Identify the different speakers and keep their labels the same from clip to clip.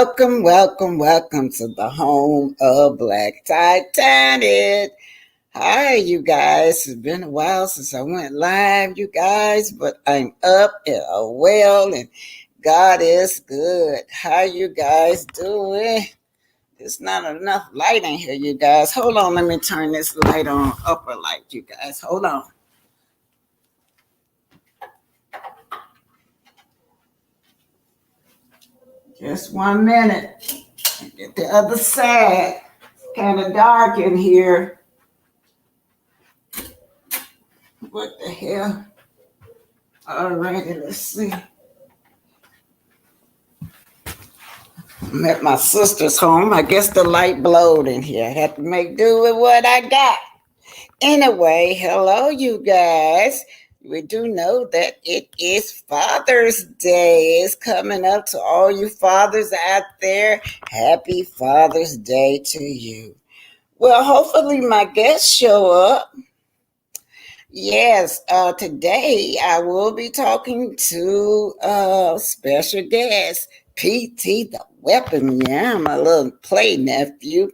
Speaker 1: welcome to the home of Black Titanic. Hi, you guys. It's been a while since I went live, you guys, but I'm up and well, and God is good. How you guys doing? There's not enough light in here, you guys. Hold on, let me turn this light on, upper light, you guys. Hold on. Just 1 minute. Get the other side. Kind of dark in here. What the hell? Alrighty, let's see. I'm at my sister's home. I guess the light blowed in here. I had to make do with what I got. Anyway, hello, you guys. We do know that it is Father's Day. It's coming up to all you fathers out there. Happy Father's Day to you. Well, hopefully my guests show up. Yes, today I will be talking to a special guest, PT the Weapon. Yeah, my little play nephew.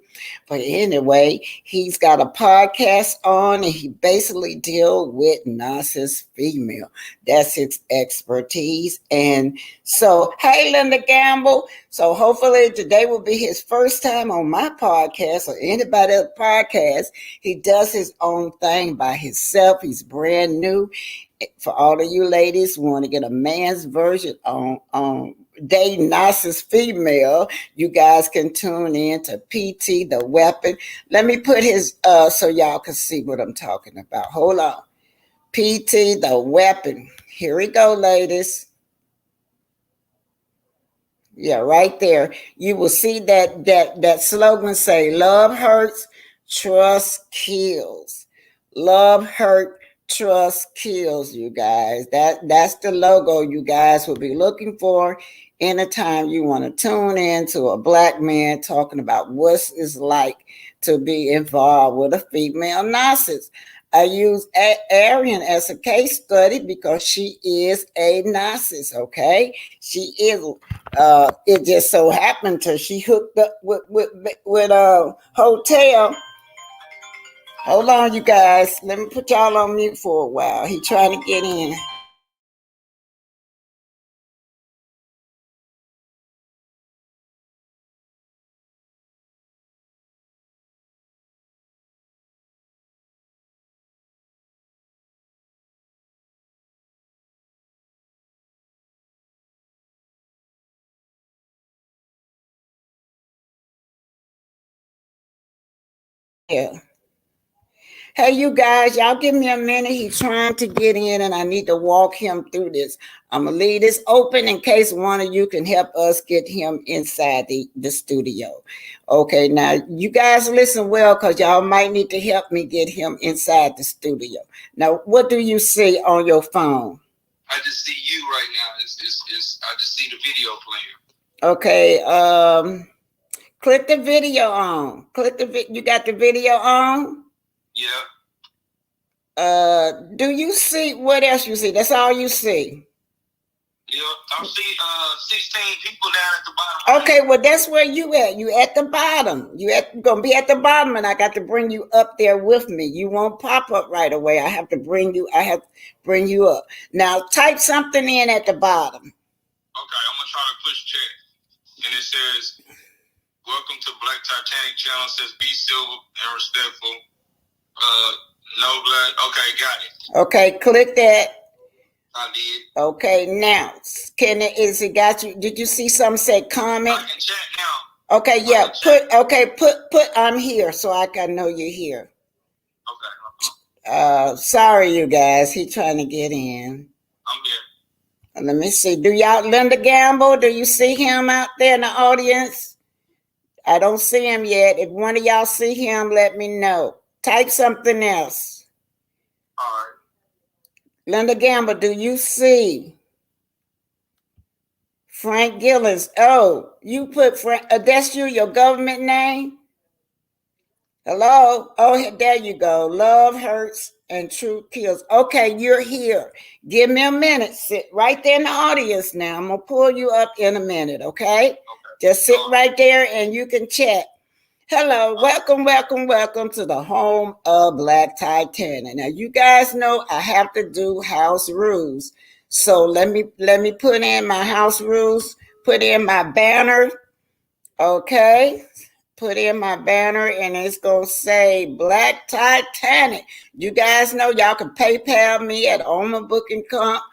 Speaker 1: But anyway, he's got a podcast on and he basically deals with narcissist female. That's his expertise. And so, hey, Linda Gamble. So hopefully today will be his first time on my podcast or anybody else's podcast. He does his own thing by himself. He's brand new. For all of you ladies who want to get a man's version on dating narcissist female, you guys can tune in to PT the Weapon. Let me put his so y'all can see what I'm talking about. Hold on. PT the Weapon. Here we go, ladies. Yeah, right there. You will see that slogan say, love hurts, trust kills. Love hurt, trust kills, you guys. That's the logo you guys will be looking for anytime you want to tune in to a black man talking about what it's like to be involved with a female narcissist. I use Arian as a case study because she is a narcissist, okay? She is, it just so happened to she hooked up with a hotel. Hold on, you guys. Let me put y'all on mute for a while. He trying to get in. Yeah. Hey, you guys, y'all give me a minute. He's trying to get in and I need to walk him through this. I'm going to leave this open in case one of you can help us get him inside the studio. Okay, now you guys listen well because y'all might need to help me get him inside the studio. Now, what do you see on your phone?
Speaker 2: I just see you right now. I just see the video playing.
Speaker 1: Okay, click the video on. You got the video on?
Speaker 2: Yeah.
Speaker 1: Do you see what else you see? That's all you see.
Speaker 2: Yeah, I see 16 people down at the bottom.
Speaker 1: Okay, well that's where you at. You at the bottom. You gonna be at the bottom, and I got to bring you up there with me. You won't pop up right away. I have to bring you up. Now type something in at the bottom.
Speaker 2: Okay, I'm gonna try to push chat. And it says, welcome to Black Titanic channel. It says be civil and respectful. No blood. Okay, got it.
Speaker 1: Okay, click that.
Speaker 2: I did.
Speaker 1: Okay, now is it got you? Did you see something say comment?
Speaker 2: I can chat now.
Speaker 1: Okay, yeah. Put I'm here so I can know you're here.
Speaker 2: Okay.
Speaker 1: Sorry you guys. He trying to get in.
Speaker 2: I'm here.
Speaker 1: Let me see. Do y'all Linda Gamble? Do you see him out there in the audience? I don't see him yet. If one of y'all see him, let me know. Type something else.
Speaker 2: All right.
Speaker 1: Linda Gamble, do you see Frank Gillis? Oh, you put Frank. That's you, your government name? Hello? Oh, there you go. Love hurts and truth kills. Okay, you're here. Give me a minute. Sit right there in the audience now. I'm going to pull you up in a minute, okay? Just sit right there and you can chat. Hello, welcome to the home of Black Titanic. Now you guys know I have to do house rules. So let me put in my house rules, put in my banner. Okay. Put in my banner and it's gonna say Black Titanic. You guys know y'all can PayPal me at Oma Booking Comp,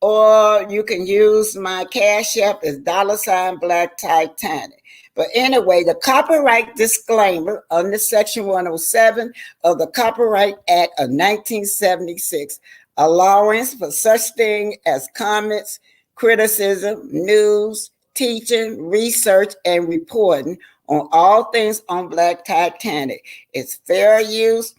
Speaker 1: or you can use my Cash App as $Black Titanic. But anyway, the copyright disclaimer under Section 107 of the Copyright Act of 1976, allowance for such thing as comments, criticism, news, teaching, research, and reporting on all things on Black Titanic. It's fair use,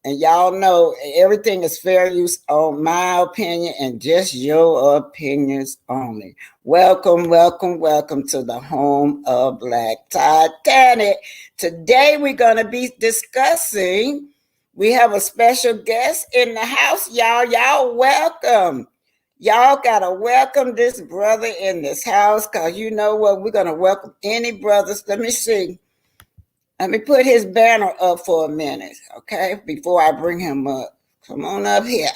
Speaker 1: and y'all know everything is fair use on my opinion and just your opinions only. Welcome to the home of Black Titanic. Today we're going to be discussing, we have a special guest in the house, y'all. Y'all welcome. Y'all gotta welcome this brother in this house, because you know what? We're gonna welcome any brothers. Let me see. Let me put his banner up for a minute, okay? Before I bring him up. Come on up here.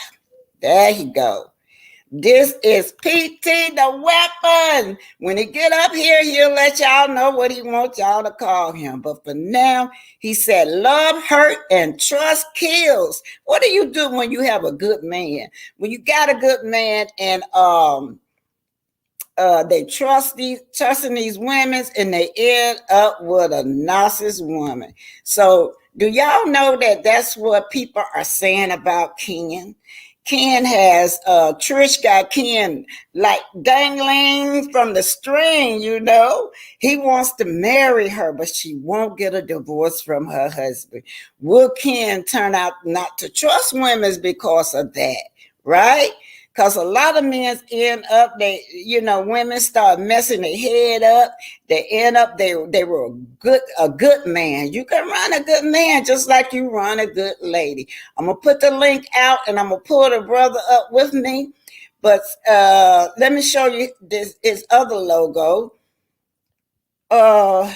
Speaker 1: There he go. This is PT the Weapon. When he get up here, he'll let y'all know what he wants y'all to call him. But for now, he said, love, hurt, and trust kills. What do you do when you have a good man? When you got a good man and they trusting these women and they end up with a narcissist woman. So do y'all know that that's what people are saying about Ken? Ken has Trish got Ken like dangling from the string, you know. He wants to marry her, but she won't get a divorce from her husband. Will Ken turn out not to trust women because of that, right? Because a lot of men end up, women start messing their head up. They end up, they were a good man. You can run a good man just like you run a good lady. I'm going to put the link out and I'm going to pull the brother up with me. But let me show you his other logo. All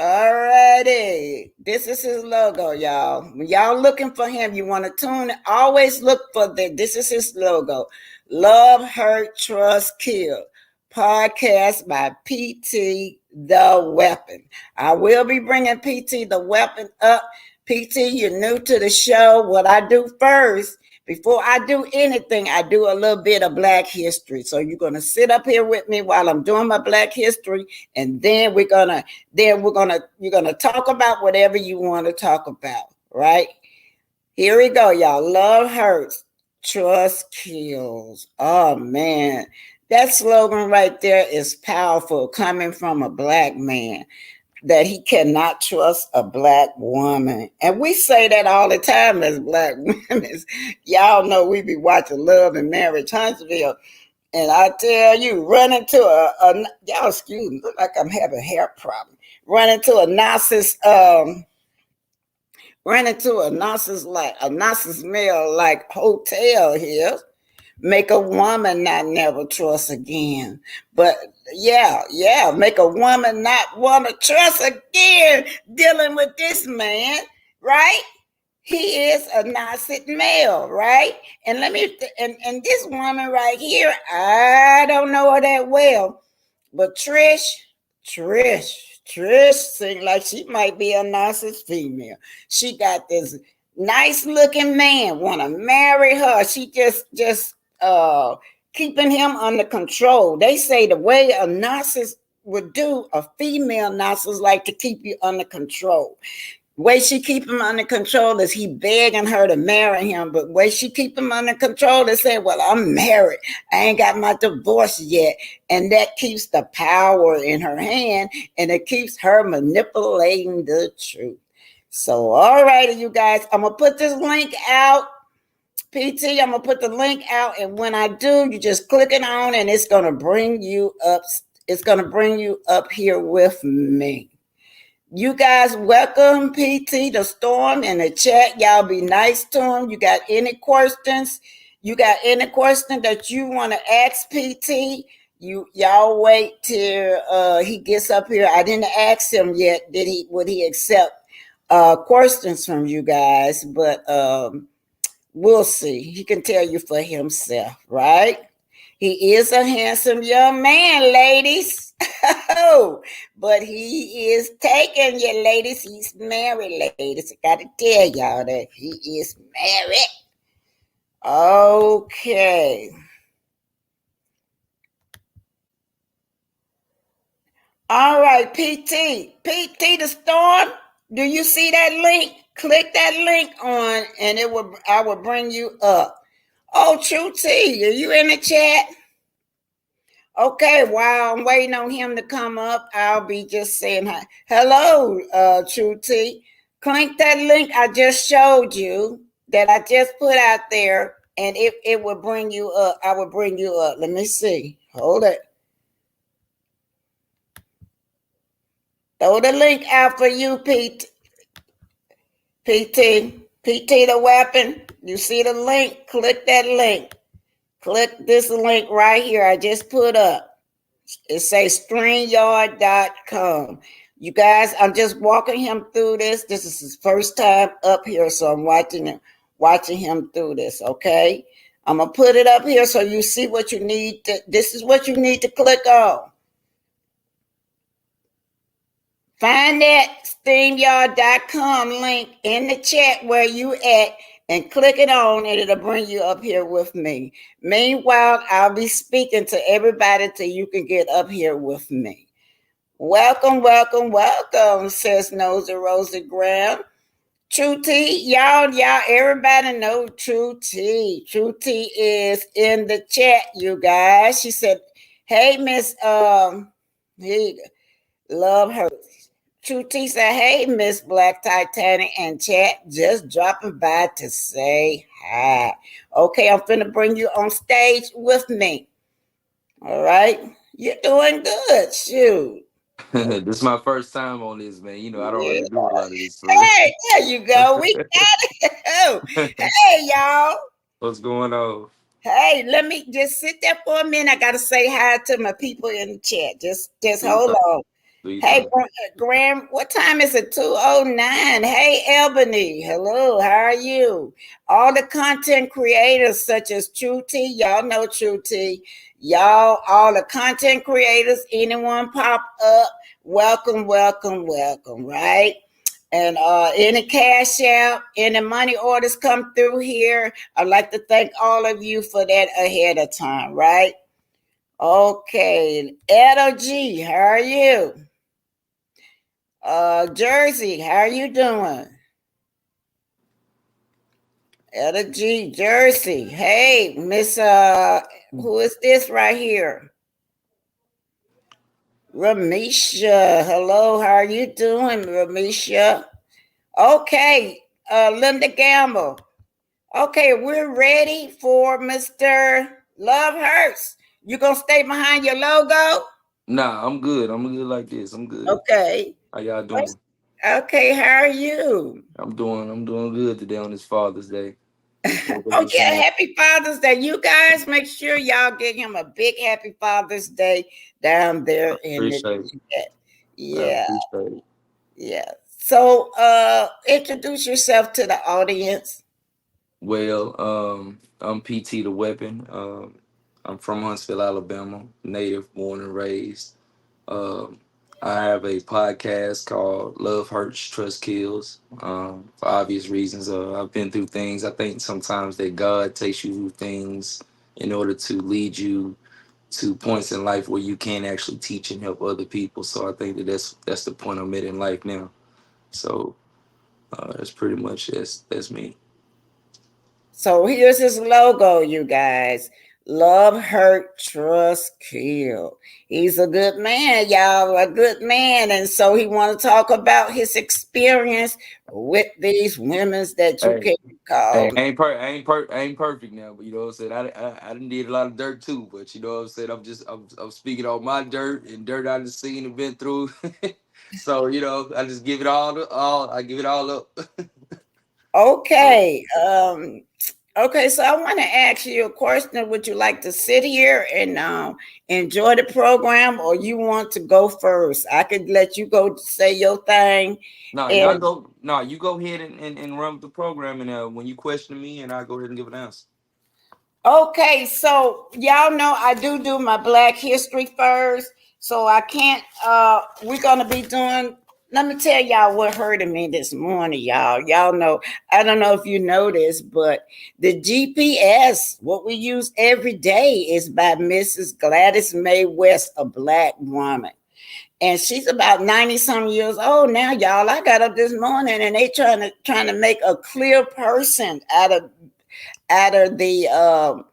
Speaker 1: righty. This is his logo, y'all. When y'all looking for him, you want to tune in. Always look for this is his logo. Love, Hurt, Trust, Kill. Podcast by PT The Weapon. I will be bringing PT The Weapon up. PT, you're new to the show. What I do first, before I do anything, I do a little bit of Black history. So you're gonna sit up here with me while I'm doing my Black history, and then you're gonna talk about whatever you want to talk about, right? Here we go, y'all. Love hurts, trust kills. Oh man, that slogan right there is powerful, coming from a Black man, that he cannot trust a Black woman. And we say that all the time as Black women. Y'all know we be watching Love and Marriage Huntsville. And I tell you, run into y'all excuse me, look like I'm having a hair problem. Run into a narcissist, like a narcissist male like hotel here. Make a woman not never trust again. But yeah, make a woman not want to trust again dealing with this man, right? He is a narcissist male, right? And and this woman right here, I don't know her that well, but Trish seems like she might be a narcissist female. She got this nice looking man want to marry her. She just keeping him under control. They say the way a narcissist would do, a female narcissist like to keep you under control. Way she keep him under control is he begging her to marry him, but way she keep him under control is saying, well, I'm married. I ain't got my divorce yet. And that keeps the power in her hand, and it keeps her manipulating the truth. So, all righty, you guys, I'm going to put this link out. PT, I'm going to put the link out, and when I do, you just click it on, and it's going to bring you up. It's going to bring you up here with me. You guys welcome PT the Storm in the chat. Y'all be nice to him. You got any questions? You got any question that you want to ask PT? Y'all wait till he gets up here. I didn't ask him yet. Would he accept questions from you guys? But we'll see. He can tell you for himself, right? He is a handsome young man, ladies. Oh, but he is taken, you ladies. He's married, ladies. I gotta tell y'all that he is married. Okay. All right, PT the storm. Do you see that link? Click that link on, and I will bring you up. Oh, True T, are you in the chat? Okay, while I'm waiting on him to come up, I'll be just saying hi. Hello, True T. Click that link I just showed you that I just put out there, and it will bring you up. I will bring you up. Let me see. Hold it. Throw the link out for you, PT the weapon. You see the link? Click that link. Click this link right here I just put up. It says StreamYard.com. You guys, I'm just walking him through this. This is his first time up here, so I'm watching him through this, okay? I'm going to put it up here so you see what you need to, this is what you need to click on. Find that StreamYard.com link in the chat where you at and click it on and it'll bring you up here with me. Meanwhile, I'll be speaking to everybody till you can get up here with me. Welcome, welcome, welcome, says Nosy Rosie Graham. True T, y'all, everybody know True T. True T is in the chat, you guys. She said, hey, Miss, here love her. True T said, hey, Miss Black Titanic and chat, just dropping by to say hi. Okay, I'm finna bring you on stage with me. All right? You're doing good, shoot.
Speaker 3: This is my first time on this, man. You know, I don't
Speaker 1: Yeah.
Speaker 3: really do a lot of this, so
Speaker 1: Hey, there you go. We got it. Hey, y'all.
Speaker 3: what's going on?
Speaker 1: Hey, let me just sit there for a minute. I gotta say hi to my people in the chat. Just
Speaker 3: Do your
Speaker 1: hold
Speaker 3: thing.
Speaker 1: on.
Speaker 3: Do your
Speaker 1: Hey,
Speaker 3: thing.
Speaker 1: Graham, what time is it? 2:09. Hey, Ebony. Hello, how are you? All the content creators such as True T, y'all know True T. Y'all, all the content creators, anyone pop up, welcome, welcome, welcome, right? And any cash out, any money orders come through here, I'd like to thank all of you for that ahead of time, right? Okay, Edo G, how are you? Jersey, how are you doing? Etta G, Jersey. Hey, Miss who is this right here? Ramisha. Hello, how are you doing, Ramisha? Okay, Linda Gamble. Okay, we're ready for Mr. Love Hurts. You gonna stay behind your logo?
Speaker 3: Nah, I'm good. I'm good like this. I'm good.
Speaker 1: Okay.
Speaker 3: How y'all doing?
Speaker 1: Okay, how are you?
Speaker 3: I'm doing good today on this Father's Day. Woke up
Speaker 1: Oh
Speaker 3: this
Speaker 1: yeah,
Speaker 3: morning.
Speaker 1: happy Father's Day. You guys make sure y'all give him a big happy Father's Day down there in the
Speaker 3: Appreciate it.
Speaker 1: chat.
Speaker 3: I
Speaker 1: Yeah,
Speaker 3: appreciate it.
Speaker 1: yeah. So introduce yourself to the audience.
Speaker 3: Well, I'm PT the Weapon. I'm from Huntsville, Alabama, native, born and raised. Um, I have a podcast called Love Hurts, Trust Kills. For obvious reasons, I've been through things. I think sometimes that God takes you through things in order to lead you to points in life where you can actually teach and help other people. So I think that that's the point I'm at in life now. So that's pretty much that's me.
Speaker 1: So here's his logo, you guys. Love, hurt, trust, kill. He's a good man, y'all, a good man. And so he want to talk about his experience with these women that you
Speaker 3: Hey,
Speaker 1: can call.
Speaker 3: hey, I ain't perfect now, but you know what I'm saying. I done did a lot of dirt too, but you know what I'm saying. I'm speaking on my dirt and dirt I done seen and been through. So you know, I just give it all I give it all up. So
Speaker 1: Okay. Okay, so I want to ask you a question. Would you like to sit here and enjoy the program, or you want to go first? I could let you go say your thing.
Speaker 3: No, y'all
Speaker 1: And
Speaker 3: go. No, you go ahead and run with the program, and when you question me, and I'll go ahead and give an answer.
Speaker 1: okay, so y'all know I do my Black History first, so I can't. We're gonna be doing. Let me tell y'all what hurted me this morning, y'all. Y'all know. I don't know if you know this, but the GPS, what we use every day, is by Mrs. Gladys Mae West, a Black woman. And she's about 90 some years old now, y'all. I got up this morning and they trying to make a clear person out of the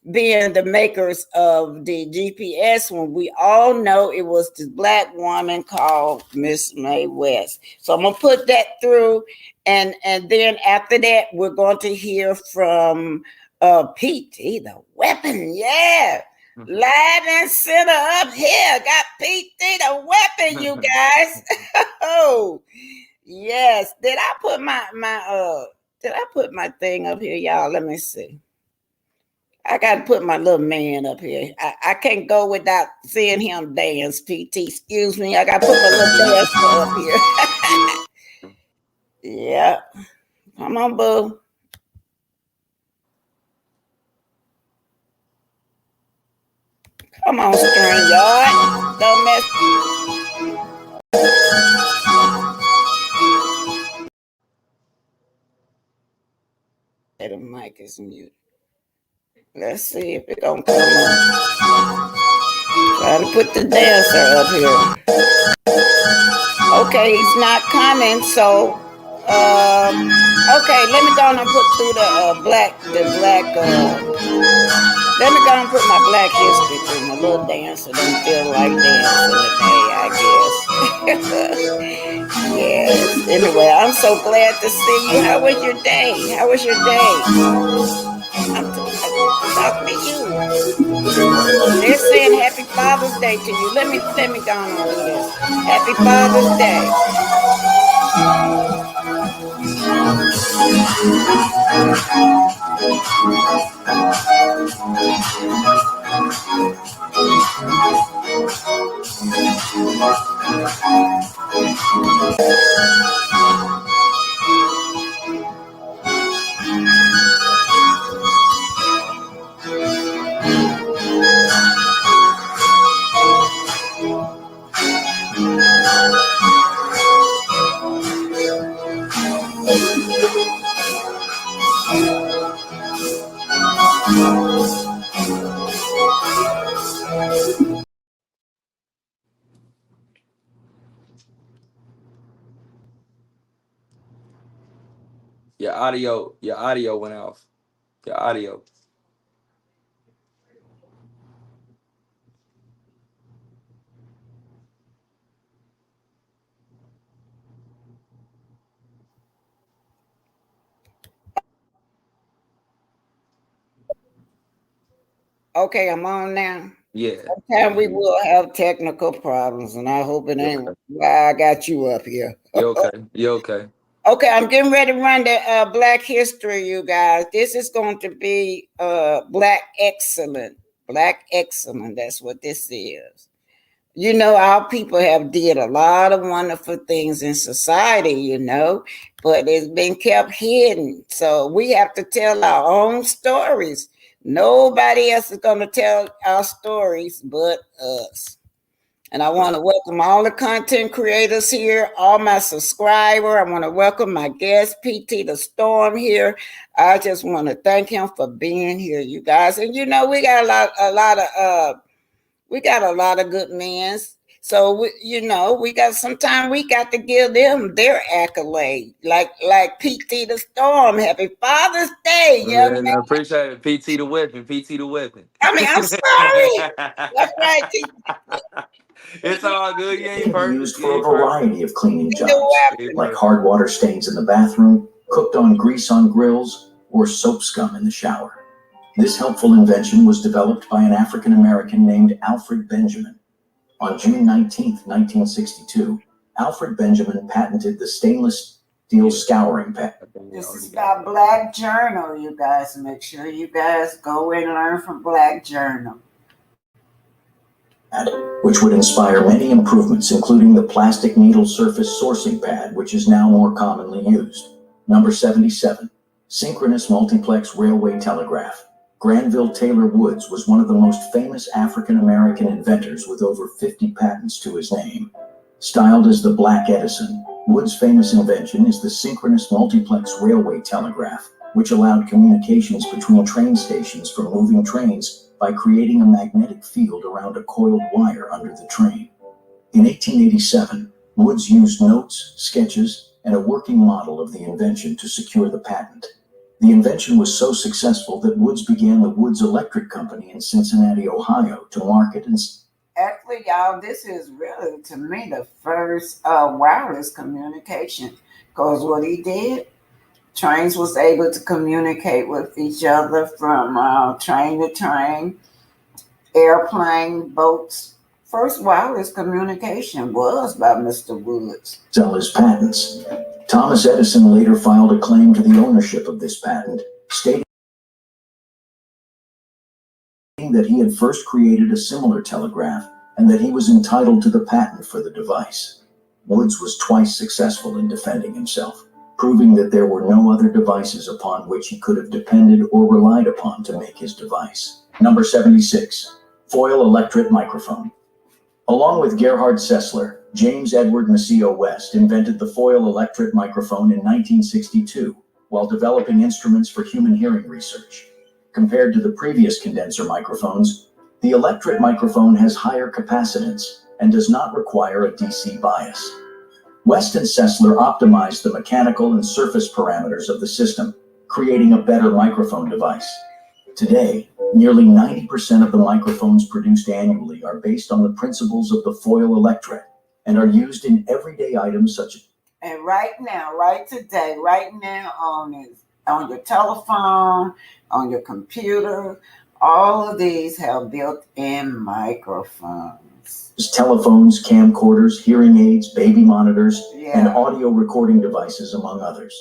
Speaker 1: being the makers of the GPS, when we all know it was this Black woman called Miss Mae West. So I'm gonna put that through, and then after that we're going to hear from PT the weapon. Yeah. Live and center up here. Got PT the weapon, you guys. Oh, yes. Did I put my thing up here, y'all? Let me see. I got to put my little man up here. I can't go without seeing him dance, PT. Excuse me. I got to put my little dancer up here. Yeah. Come on, boo. Come on, string yard. Don't mess. The mic is muted. Let's see if it don't come up. Try to put the dancer up here. Okay, he's not coming, so okay, let me go on and put through let me go and put my Black History through. My little dancer don't feel like dancing today, I guess. Yes. Anyway, I'm so glad to see you. How was your day? How was your day? I'm talking to you. They're saying Happy Father's Day to you. Let me go on and do this. Happy Father's Day.
Speaker 3: Your audio went off. Your audio.
Speaker 1: Okay, I'm on now.
Speaker 3: Yeah.
Speaker 1: Sometimes we will have technical problems, and I hope it
Speaker 3: You
Speaker 1: ain't
Speaker 3: okay?
Speaker 1: why I got you up here.
Speaker 3: You okay? You okay?
Speaker 1: Okay, I'm getting ready to run the Black History, you guys. This is going to be Black Excellent. Black Excellent. That's what this is. You know, our people have did a lot of wonderful things in society, but it's been kept hidden. So we have to tell our own stories. Nobody else is going to tell our stories but us. And I want to welcome all the content creators here, all my subscribers. I want to welcome my guest, PT the Storm here. I just want to thank him for being here, you guys. And we got a lot of good men. So we got sometimes we got to give them their accolade, like PT the Storm. Happy Father's Day, young
Speaker 3: Man, I
Speaker 1: man.
Speaker 3: appreciate it. PT the weapon. PT the weapon.
Speaker 1: I mean, I'm sorry. That's right.
Speaker 3: It's all good. You
Speaker 4: It
Speaker 3: ain't
Speaker 4: can be
Speaker 3: perfect.
Speaker 4: used
Speaker 3: You
Speaker 4: for a
Speaker 3: ain't perfect.
Speaker 4: variety of cleaning
Speaker 1: The
Speaker 4: jobs,
Speaker 3: You ain't
Speaker 1: weapon.
Speaker 4: like
Speaker 3: perfect.
Speaker 4: hard water stains in the bathroom, cooked on grease on grills, or soap scum in the shower. This helpful invention was developed by an African American named Alfred Benjamin. On June 19, 1962, Alfred Benjamin patented the stainless steel scouring pad.
Speaker 1: This is about Black Journal, you guys. Make sure you guys go and learn from Black Journal.
Speaker 4: Which would inspire many improvements, including the plastic needle surface sourcing pad, which is now more commonly used. Number 77, synchronous multiplex railway telegraph. Granville Taylor Woods was one of the most famous African-American inventors with over 50 patents to his name. Styled as the Black Edison, Woods' famous invention is the synchronous multiplex railway telegraph, which allowed communications between train stations from moving trains by creating a magnetic field around a coiled wire under the train. In 1887, Woods used notes, sketches, and a working model of the invention to secure the patent. The invention was so successful that Woods began the Woods Electric Company in Cincinnati, Ohio, to market and...
Speaker 1: Actually, y'all, this is really, to me, the first wireless communication. Because what he did, trains was able to communicate with each other from train to train, airplane, boats. First wireless communication was by Mr. Woods.
Speaker 4: Sell his patents. Thomas Edison later filed a claim to the ownership of this patent, stating that he had first created a similar telegraph and that he was entitled to the patent for the device. Woods was twice successful in defending himself, proving that there were no other devices upon which he could have depended or relied upon to make his device. Number 76, foil electret microphone. Along with Gerhard Sessler, James Edward Maceo West invented the foil electret microphone in 1962 while developing instruments for human hearing research. Compared to the previous condenser microphones, the electret microphone has higher capacitance and does not require a DC bias. West and Sessler optimized the mechanical and surface parameters of the system, creating a better microphone device. Today, nearly 90% of the microphones produced annually are based on the principles of the foil electret and are used in everyday items such as...
Speaker 1: And right now, right today, right now on your telephone, on your computer, all of these have built-in microphones.
Speaker 4: Telephones, camcorders, hearing aids, baby monitors, and audio recording devices, among others.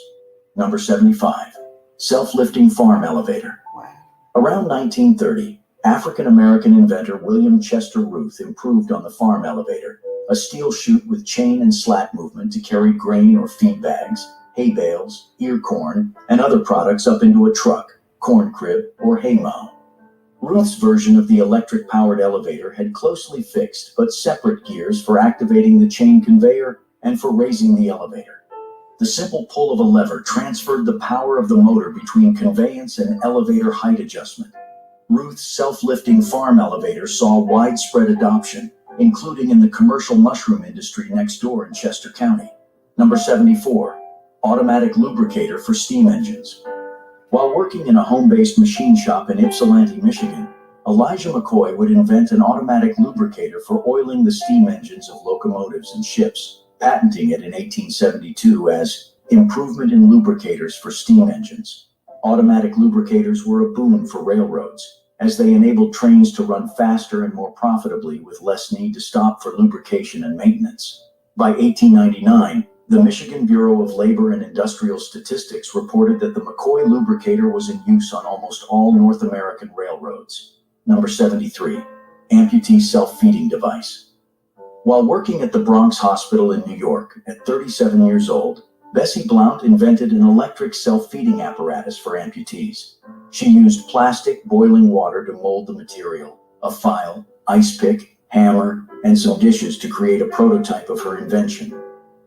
Speaker 4: Number 75, self-lifting farm elevator.
Speaker 1: Wow.
Speaker 4: Around 1930, African-American inventor William Chester Ruth improved on the farm elevator, a steel chute with chain and slat movement to carry grain or feed bags, hay bales, ear corn, and other products up into a truck, corn crib, or hay mow. Ruth's version of the electric-powered elevator had closely fixed but separate gears for activating the chain conveyor and for raising the elevator. The simple pull of a lever transferred the power of the motor between conveyance and elevator height adjustment. Ruth's self-lifting farm elevator saw widespread adoption, including in the commercial mushroom industry next door in Chester County. Number 74, automatic lubricator for steam engines. While working in a home-based machine shop in Ypsilanti, Michigan, Elijah McCoy would invent an automatic lubricator for oiling the steam engines of locomotives and ships, patenting it in 1872 as improvement in lubricators for steam engines. Automatic lubricators were a boon for railroads, as they enabled trains to run faster and more profitably with less need to stop for lubrication and maintenance. By 1899, the Michigan Bureau of Labor and Industrial Statistics reported that the McCoy lubricator was in use on almost all North American railroads. Number 73, amputee self-feeding device. While working at the Bronx Hospital in New York at 37 years old, Bessie Blount invented an electric self-feeding apparatus for amputees. She used plastic boiling water to mold the material, a file, ice pick, hammer, and some dishes to create a prototype of her invention.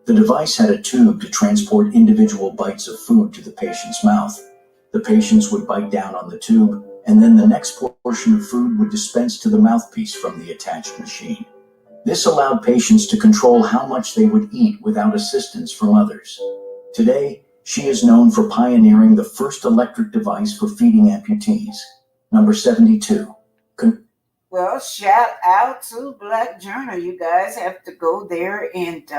Speaker 4: The device had a tube to transport individual bites of food to the patient's mouth. The patients would bite down on the tube, and then the next portion of food would dispense to the mouthpiece from the attached machine. This allowed patients to control how much they would eat without assistance from others. Today, she is known for pioneering the first electric device for feeding amputees. Number 72.
Speaker 1: Well, shout out to Black Journal. You guys have to go there and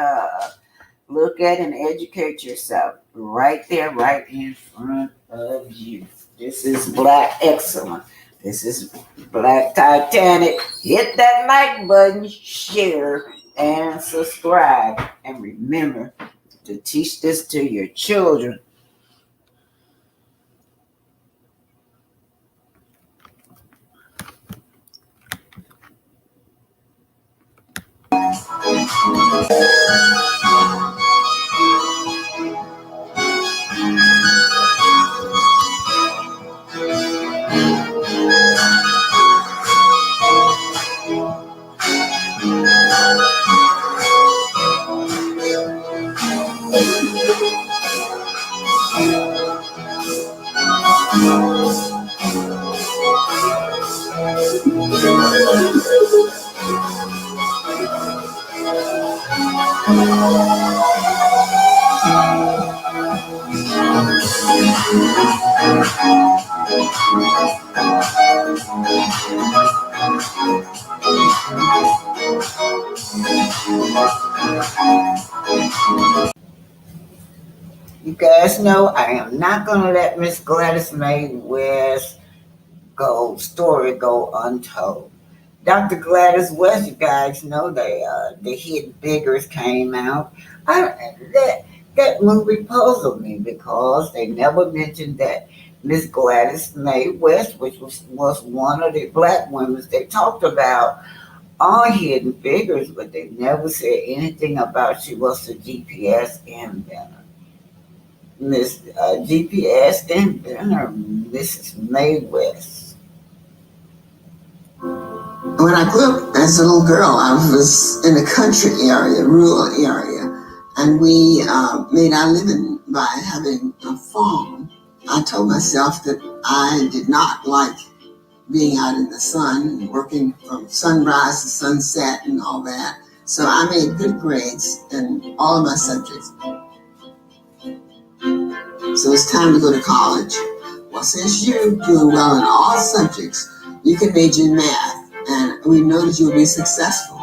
Speaker 1: look at and educate yourself. Right there, right in front of you. This is Black Excellent. This is Black Titanic. Hit that like button, share, and subscribe. And remember, to teach this to your children. You guys know I am not going to let Miss Gladys May West story go untold. Dr. Gladys West, you guys know the Hidden Figures came out. That movie puzzled me because they never mentioned that Miss Gladys May West, which was one of the black women they talked about on Hidden Figures, but they never said anything about she was the GPS inventor. Miss GPS inventor, Mrs. May West.
Speaker 5: When I grew up as a little girl, I was in a country area, rural area, and we made our living by having a farm. I told myself that I did not like being out in the sun, working from sunrise to sunset and all that. So I made good grades in all of my subjects. So it's time to go to college. Well, since you're doing well in all subjects, you can major in math, and we know that you'll be successful.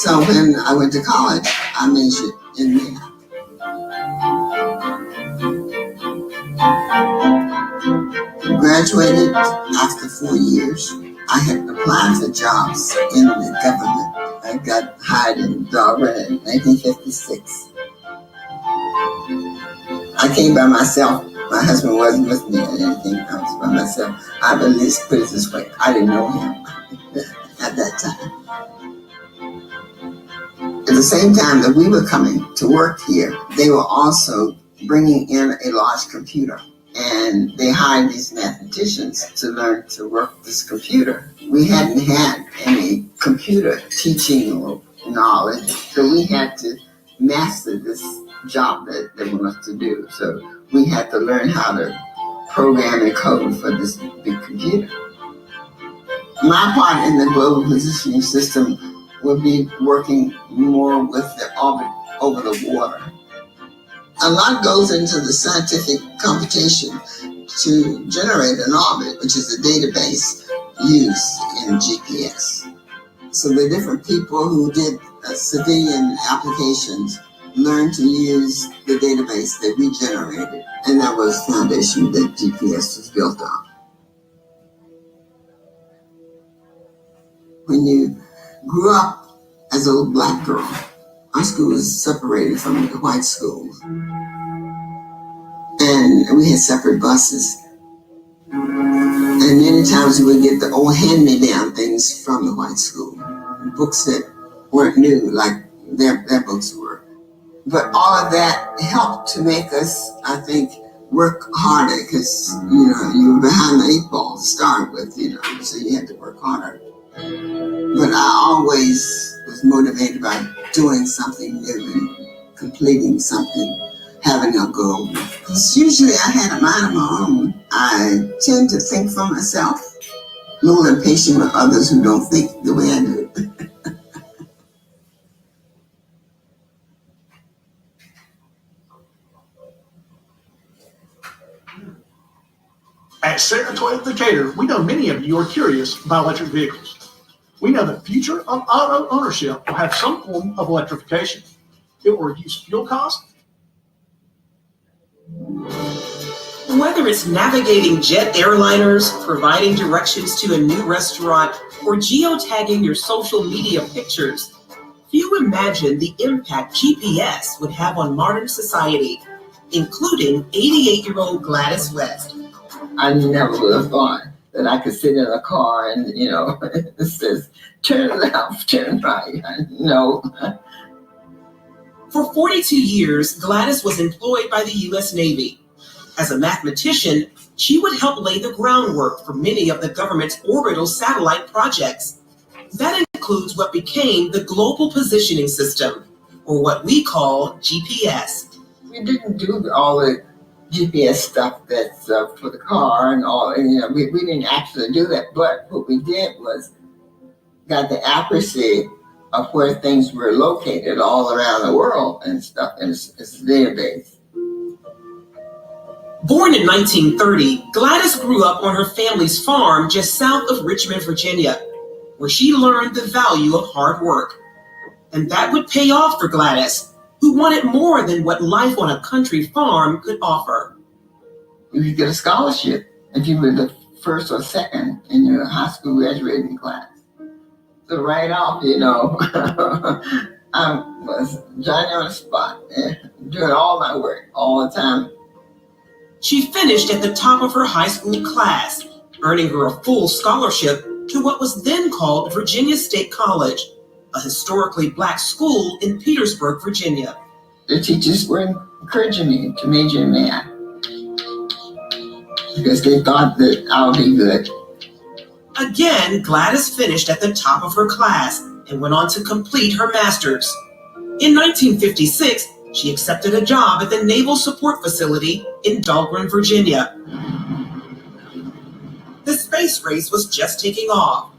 Speaker 5: So when I went to college, I majored in math. Graduated after 4 years. I had applied for jobs in the government. I got hired in Dalton in 1956. I came by myself. My husband wasn't with me or anything. I was by myself. I at least put it this way. I didn't know him at that time. At the same time that we were coming to work here, they were also bringing in a large computer. And they hired these mathematicians to learn to work this computer. We hadn't had any computer teaching or knowledge, so we had to master this job that they wanted us to do. So we had to learn how to program and code for this big computer. My part in the global positioning system would be working more with the orbit over the water. A lot goes into the scientific computation to generate an orbit, which is a database used in GPS. So the different people who did civilian applications learned to use the database that we generated, and that was the foundation that GPS was built on. When you grew up as a little black girl, our school was separated from the white schools, and we had separate buses. And many times we would get the old hand-me-down things from the white school, books that weren't new like their books were. But all of that helped to make us, I think, work harder because, you were behind the 8 ball to start with, so you had to work harder. But I always was motivated by doing something new and completing something, having a goal. Because usually I had a mind of my own. I tend to think for myself, a little impatient with others who don't think the way I do.
Speaker 6: At Sarah Toyota Decatur, we know many of you are curious about electric vehicles. We know the future of auto ownership will have some form of electrification. It will reduce fuel costs.
Speaker 7: Whether it's navigating jet airliners, providing directions to a new restaurant, or geotagging your social media pictures, few imagined the impact GPS would have on modern society, including 88-year-old Gladys West.
Speaker 5: I never would have thought that I could sit in a car and, it says, turn left, turn right. No.
Speaker 7: For 42 years, Gladys was employed by the U.S. Navy. As a mathematician, she would help lay the groundwork for many of the government's orbital satellite projects. That includes what became the Global Positioning System, or what we call GPS.
Speaker 5: We didn't do all the GPS stuff that's for the car and all, we didn't actually do that. But what we did was got the accuracy of where things were located all around the world and stuff, and it's a database.
Speaker 7: Born in 1930, Gladys grew up on her family's farm just south of Richmond, Virginia, where she learned the value of hard work. And that would pay off for Gladys, who wanted more than what life on a country farm could offer.
Speaker 5: You could get a scholarship if you were the first or second in your high school graduating class. So right off, I was Johnny on the spot, doing all my work all the time.
Speaker 7: She finished at the top of her high school class, earning her a full scholarship to what was then called Virginia State College, a historically Black school in Petersburg, Virginia.
Speaker 5: The teachers were encouraging me to major in math because they thought that I would be good.
Speaker 7: Again, Gladys finished at the top of her class and went on to complete her master's. In 1956, she accepted a job at the Naval Support Facility in Dahlgren, Virginia. The space race was just taking off,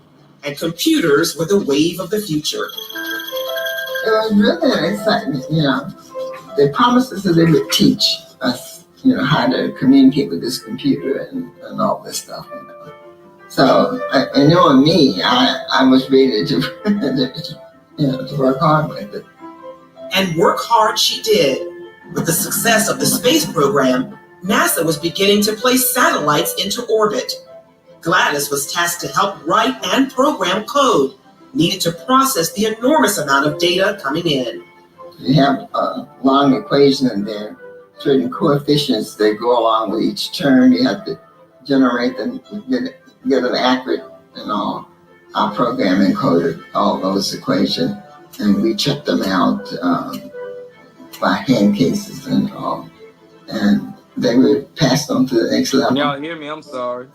Speaker 7: and computers were the wave of the future.
Speaker 5: It was really exciting, They promised us that they would teach us, how to communicate with this computer and all this stuff, So, and knowing me, I was ready to, to work hard with it.
Speaker 7: And work hard she did. With the success of the space program, NASA was beginning to place satellites into orbit. Gladys was tasked to help write and program code needed to process the enormous amount of data coming in.
Speaker 5: You have a long equation in there, certain coefficients that go along with each term. You have to generate them, get them accurate and all. Our program encoded all those equations, and we checked them out by hand cases and all. And they were passed on to the next level.
Speaker 3: Can y'all hear me? I'm sorry.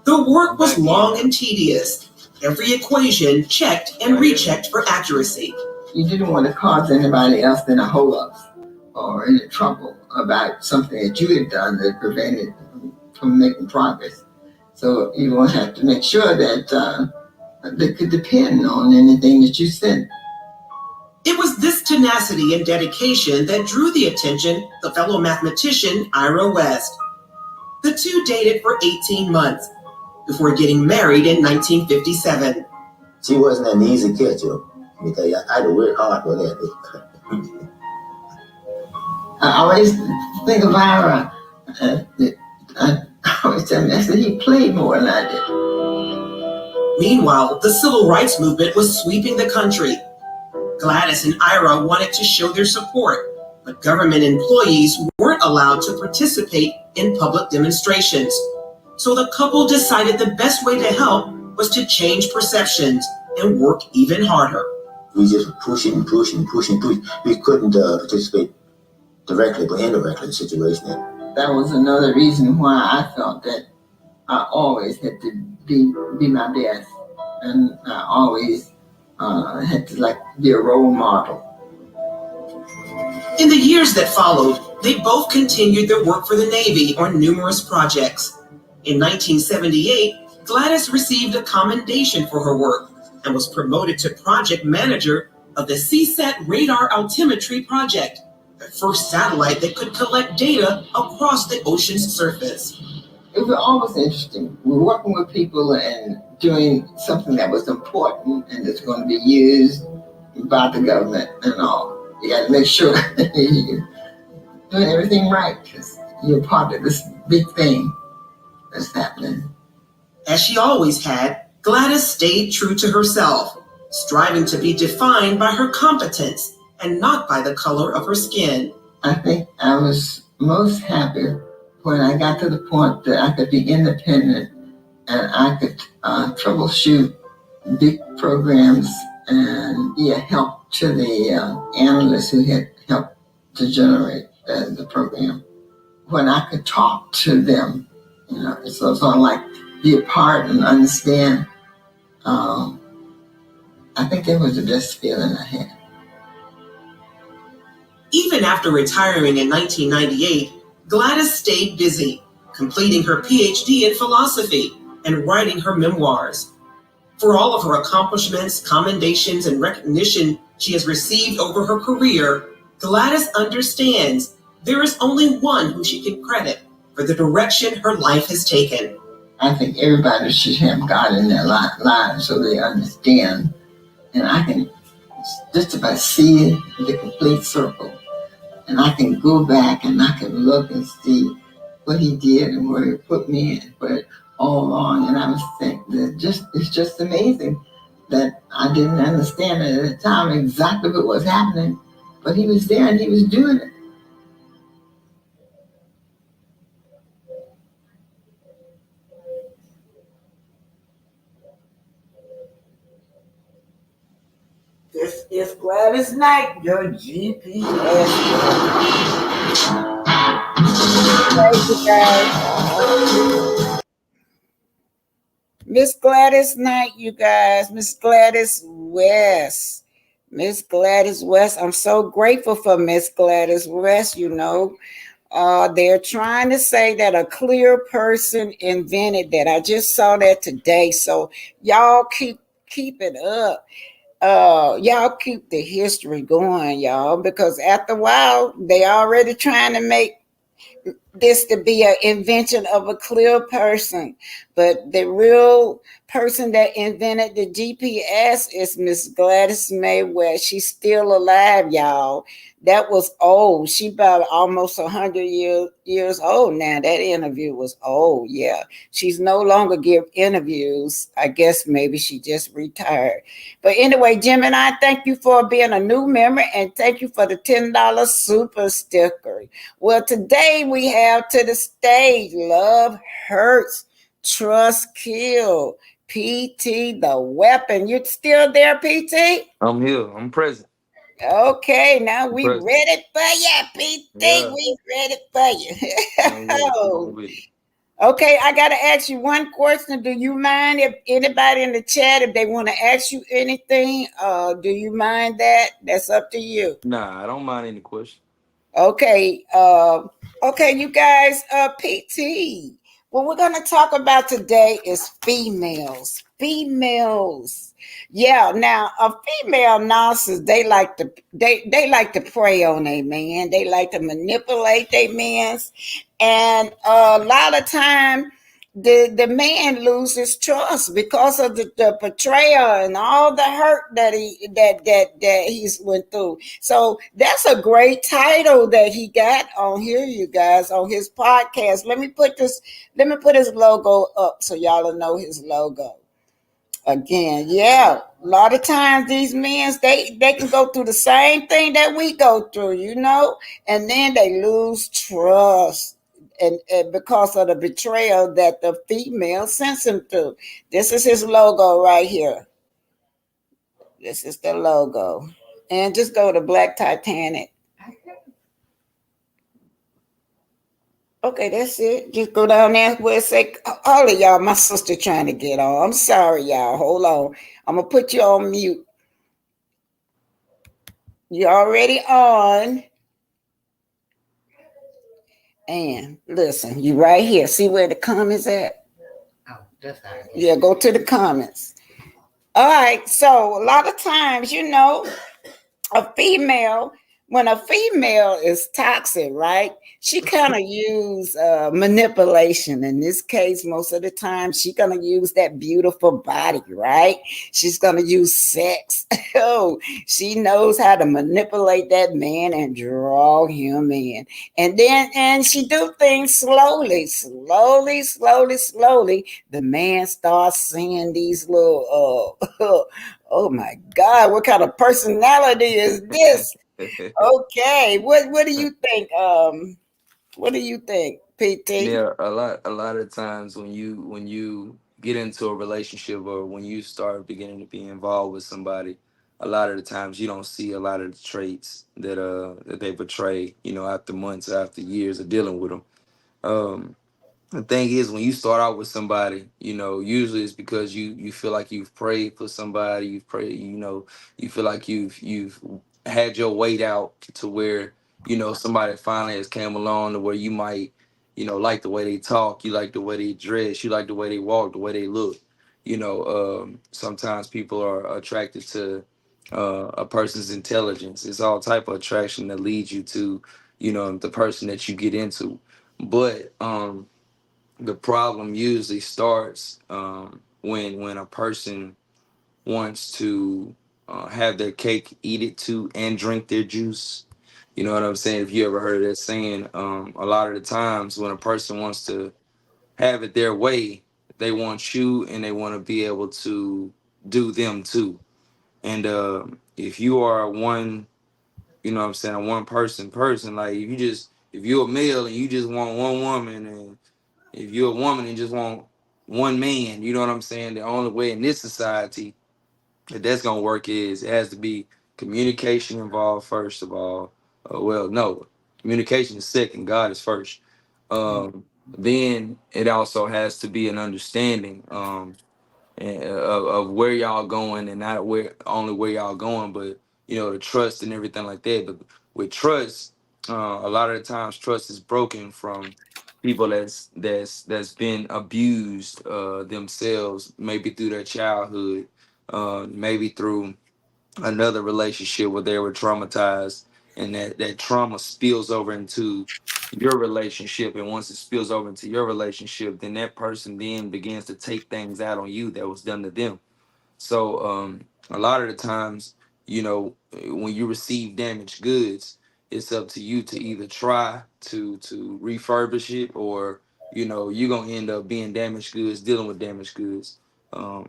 Speaker 7: The work was long and tedious. Every equation checked and rechecked for accuracy.
Speaker 5: You didn't want to cause anybody else in a hold-up or any trouble about something that you had done that prevented from making progress. So you will have to make sure that they could depend on anything that you said.
Speaker 7: It was this tenacity and dedication that drew the attention of fellow mathematician Ira West. The two dated for 18 months before getting married in 1957.
Speaker 8: She wasn't an easy catch, because I had to work hard for that.
Speaker 5: I always think of Ira. I always tell him, I said, he played more than I did.
Speaker 7: Meanwhile, the civil rights movement was sweeping the country. Gladys and Ira wanted to show their support, but government employees weren't allowed to participate in public demonstrations. So the couple decided the best way to help was to change perceptions and work even harder.
Speaker 8: We just pushing. We couldn't participate directly but indirectly in the situation.
Speaker 5: That was another reason why I felt that I always had to be my best, and I always had to be a role model.
Speaker 7: In the years that followed, they both continued their work for the Navy on numerous projects. In 1978, Gladys received a commendation for her work and was promoted to project manager of the CSAT radar altimetry project, the first satellite that could collect data across the ocean's surface.
Speaker 5: It was always interesting. We were working with people and doing something that was important and that's going to be used by the government and all. You got to make sure you're doing everything right because you're part of this big thing that's happening.
Speaker 7: As she always had, Gladys stayed true to herself. striving to be defined by her competence and not by the color of her skin.
Speaker 5: I think I was most happy when I got to the point that I could be independent and I could troubleshoot big programs and be a help to the analysts who had helped to generate the program. When I could talk to them, so it's sort of like be a part and understand. I think that was the best feeling I had.
Speaker 7: Even after retiring in 1998, Gladys stayed busy, completing her PhD in philosophy and writing her memoirs. For all of her accomplishments, commendations, and recognition she has received over her career, Gladys understands there is only one who she can credit for the direction her life has taken.
Speaker 5: I think everybody should have God in their lives so they understand. And I can just about see the complete circle. And I can go back and I can look and see what he did and where he put me and put it all along. And I was thinking that it's just amazing that I didn't understand at the time exactly what was happening, but he was there and he was doing it.
Speaker 1: This is Gladys Knight, your GPS. Thank you, guys. Miss Gladys Knight, you guys. Miss Gladys West. Miss Gladys West. I'm so grateful for Miss Gladys West, They're trying to say that a clear person invented that. I just saw that today. So y'all keep it up. Y'all keep the history going, y'all, because after a while they already trying to make this to be an invention of a clear person, but the real person that invented the GPS is Miss Gladys May West. She's still alive, y'all. That was old. She about almost 100 years old now. That interview was old. Yeah, she's no longer give interviews. I guess maybe she just retired. But anyway, Jim and I thank you for being a new member and thank you for the $10 super sticker. Well, today we have to the stage Love Hurts, Trust Kill, PT the Weapon. You still there, PT?
Speaker 3: I'm here. I'm present.
Speaker 1: Okay, now we ready for you, PT. Yeah. We ready for you. Okay, I got to ask you one question. Do you mind if anybody in the chat, if they want to ask you anything, do you mind that? That's up to you.
Speaker 3: Nah, I don't mind any question.
Speaker 1: Okay, you guys, PT. What we're going to talk about today is females. Yeah, now a female narcissist, they like to prey on their man. They like to manipulate their men, and a lot of time the man loses trust because of the betrayal and all the hurt that he's went through. So that's a great title that he got on here, you guys, on his podcast. Let me put his logo up so y'all will know his logo. Again, yeah, a lot of times these men, they can go through the same thing that we go through, and then they lose trust. And because of the betrayal that the female sends him through. This is his logo right here. This is the logo. And just go to Black Titanic. Okay, that's it. Just go down there where it say, all of y'all, my sister trying to get on. I'm sorry, y'all. Hold on. I'm going to put you on mute. You already on. And listen, you right here. See where the comments at?
Speaker 9: Oh, that's how it is.
Speaker 1: Yeah, go to the comments. All right. So a lot of times, when a female is toxic, right? She kind of use manipulation. In this case, most of the time, she's going to use that beautiful body, right? She's going to use sex. Oh, she knows how to manipulate that man and draw him in. And she do things slowly. The man starts seeing these little Oh my God, what kind of personality is this? Okay, what do you think? What do you think, PT?
Speaker 3: Yeah, a lot of times when you get into a relationship or when you start beginning to be involved with somebody, a lot of the times you don't see a lot of the traits that they portray, after months, after years of dealing with them. Um, the thing is, when you start out with somebody, usually it's because you feel like you've prayed for somebody, you've prayed, you feel like you've had your weight out to where somebody finally has came along to where you might like the way they talk, you like the way they dress, you like the way they walk, the way they look. Sometimes people are attracted to a person's intelligence. It's all type of attraction that leads you to the person that you get into. But the problem usually starts when a person wants to have their cake, eat it too, and drink their juice. You know what I'm saying? If you ever heard of that saying, a lot of the times when a person wants to have it their way, they want you and they want to be able to do them too. And if you are one, what I'm saying, a one person, like if you're a male and you just want one woman, and if you're a woman and just want one man, you know what I'm saying? The only way in this society that's gonna work is it has to be communication involved first of all. Well, no, communication is second. God is first. Then it also has to be an understanding. Of where y'all going, and not where only where y'all going, but the trust and everything like that. But with trust, a lot of the times trust is broken from people that's been abused themselves, maybe through their childhood, maybe through another relationship where they were traumatized, and that trauma spills over into your relationship. And once it spills over into your relationship, then that person then begins to take things out on you that was done to them. So a lot of the times, when you receive damaged goods, it's up to you to either try to refurbish it, or you're gonna end up being damaged goods, dealing with damaged goods. A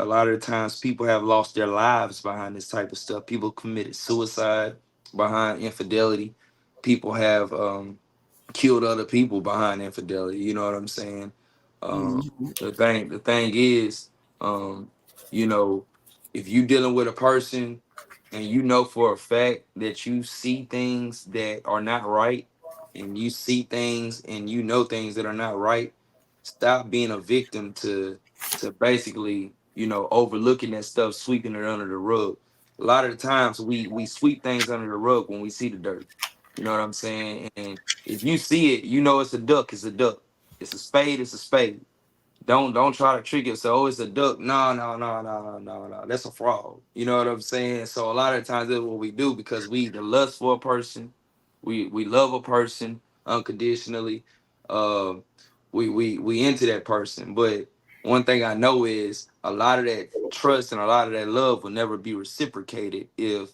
Speaker 3: lot of the times people have lost their lives behind this type of stuff. People committed suicide behind infidelity. People have killed other people behind infidelity. You know what I'm saying? The thing is, um, you know, if you dealing with a person and you know for a fact that you see things that are not right, and you see things and you know things that are not right, stop being a victim to basically overlooking that stuff, sweeping it under the rug. A lot of the times we sweep things under the rug when we see the dirt. You know what I'm saying? And if you see it, you know it's a duck. It's a duck. It's a spade. It's a spade. Don't try to trick it. So oh, it's a duck. No, no, no, no, no, no, no. That's a fraud. You know what I'm saying? So a lot of times that's what we do, because we either lust for a person, we love a person unconditionally. Uh, we into that person. But one thing I know is a lot of that trust and a lot of that love will never be reciprocated if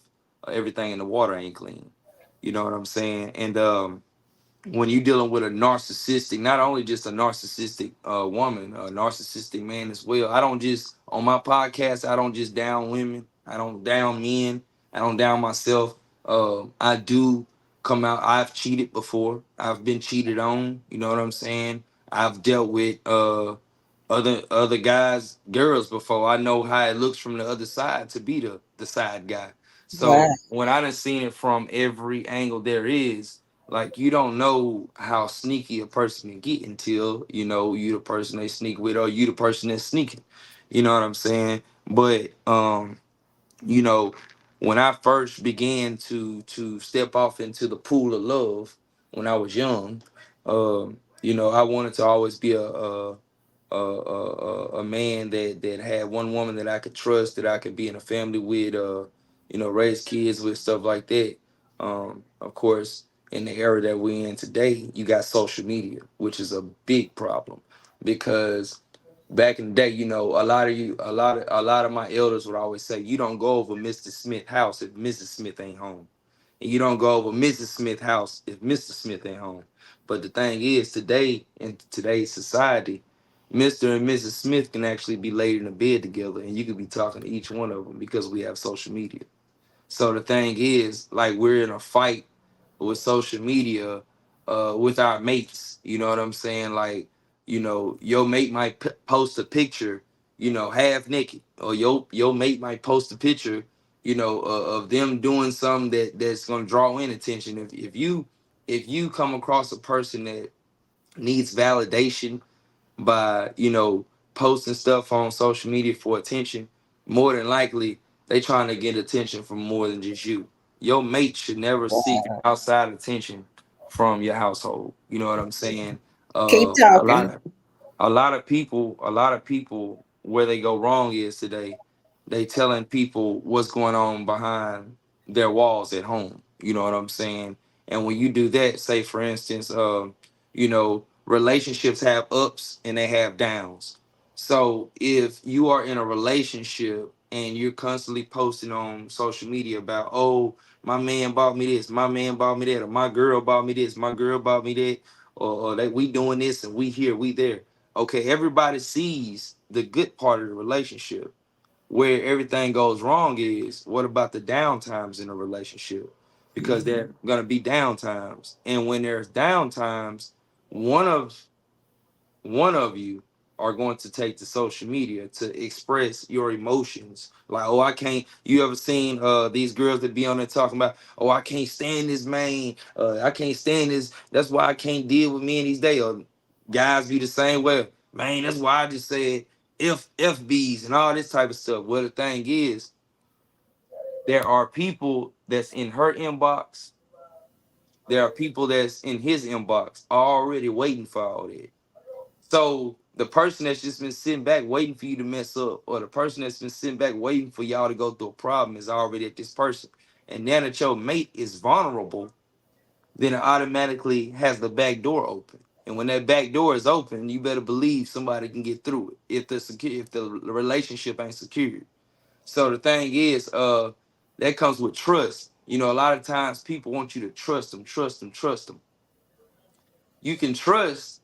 Speaker 3: everything in the water ain't clean. You know what I'm saying? And when you dealing with a narcissistic, not only just a narcissistic woman, a narcissistic man as well. I don't just on my podcast, I don't just down women. I don't down men. I don't down myself. I do come out. I've cheated before. I've been cheated on. You know what I'm saying? I've dealt with other guys, girls before. I know how it looks from the other side to be the side guy.
Speaker 1: Wow.
Speaker 3: So when I done seen it from every angle there is, like, you don't know how sneaky a person can get until you the person they sneak with, or you the person that's sneaking. You know what I'm saying? But you know, when I first began to step off into the pool of love when I was young, I wanted to always be a man that had one woman that I could trust, that I could be in a family with, raise kids with, stuff like that. Of course, in the era that we're in today, you got social media, which is a big problem, because back in the day, a lot of my elders would always say, you don't go over Mr. Smith's house if Mrs. Smith ain't home. And you don't go over Mrs. Smith's house if Mr. Smith ain't home. But the thing is, today, in today's society, Mr. and Mrs. Smith can actually be laid in a bed together, and you could be talking to each one of them because we have social media. So the thing is, like, we're in a fight with social media, with our mates. You know what I'm saying? Like, your mate might post a picture, half naked, or your mate might post a picture, of them doing something that's gonna draw in attention. If you come across a person that needs validation by posting stuff on social media for attention, more than likely they trying to get attention from more than just you. Your mate should never seek
Speaker 1: Wow.
Speaker 3: outside attention from your household. You know what I'm saying?
Speaker 1: Keep
Speaker 3: A lot
Speaker 1: talking.
Speaker 3: of a lot of people where they go wrong is today, they telling people what's going on behind their walls at home. You know what I'm saying? And when you do that, say for instance, relationships have ups and they have downs. So if you are in a relationship and you're constantly posting on social media about, oh, my man bought me this, my man bought me that, or my girl bought me this, my girl bought me that, or that we doing this and we here, we there. Okay, everybody sees the good part of the relationship. Where everything goes wrong is, what about the downtimes in a relationship? Because there are gonna be downtimes, and when there's downtimes, one of one of you are going to take to social media to express your emotions. Like, oh, I can't. You ever seen these girls that be on there talking about, oh, I can't stand this man. I can't stand this. That's why I can't deal with men these days. Or guys be the same way. Man, that's why I just said FBs and all this type of stuff. Well, the thing is, there are people that's in her inbox. There are people that's in his inbox already waiting for all that. So the person that's just been sitting back waiting for you to mess up, or the person that's been sitting back waiting for y'all to go through a problem, is already at this person. And now that your mate is vulnerable, then it automatically has the back door open. And when that back door is open, you better believe somebody can get through it if the relationship ain't secured. So the thing is, that comes with trust. A lot of times people want you to trust them, trust them, trust them. You can trust,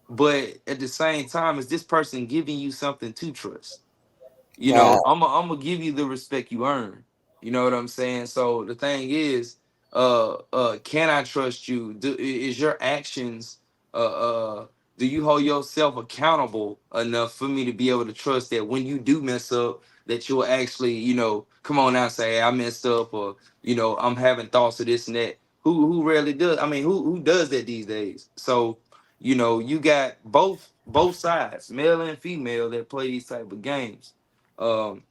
Speaker 3: but at the same time, is this person giving you something to trust?
Speaker 1: Wow.
Speaker 3: I'm gonna give you the respect you earn. You know what I'm saying? So the thing is, can I trust you? Is your actions, do you hold yourself accountable enough for me to be able to trust that when you do mess up, that you'll actually, come on out and say, hey, I messed up, or I'm having thoughts of this and that. Who rarely does? I mean, who does that these days? So, you got both sides, male and female, that play these type of games. um,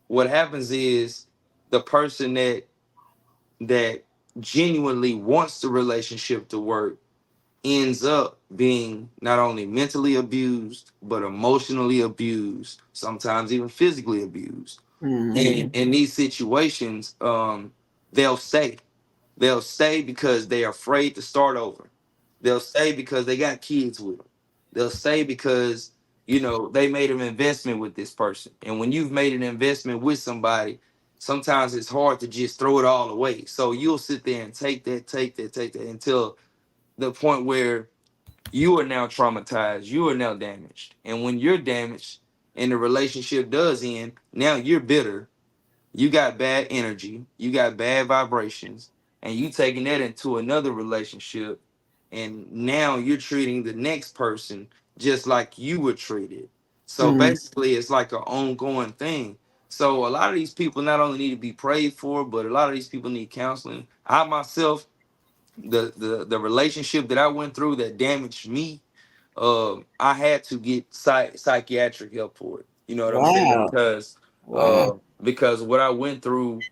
Speaker 3: what happens is, the person that genuinely wants the relationship to work ends up being not only mentally abused but emotionally abused, sometimes even physically abused.
Speaker 1: Mm-hmm.
Speaker 3: And in these situations, they'll stay. They'll stay because they're afraid to start over. They'll stay because they got kids with them. They'll stay because they made an investment with this person. And when you've made an investment with somebody, sometimes it's hard to just throw it all away. So you'll sit there and take that, take that, take that, until the point where you are now traumatized, you are now damaged. And when you're damaged and the relationship does end, now you're bitter, you got bad energy, you got bad vibrations, and you taking that into another relationship, and now you're treating the next person just like you were treated. So
Speaker 1: Mm-hmm.
Speaker 3: basically, it's like an ongoing thing. So a lot of these people not only need to be prayed for, but a lot of these people need counseling. I myself, the relationship that I went through that damaged me, I had to get psychiatric help for it. You know what I'm saying?
Speaker 1: Wow.
Speaker 3: Because
Speaker 1: Wow.
Speaker 3: what I went through,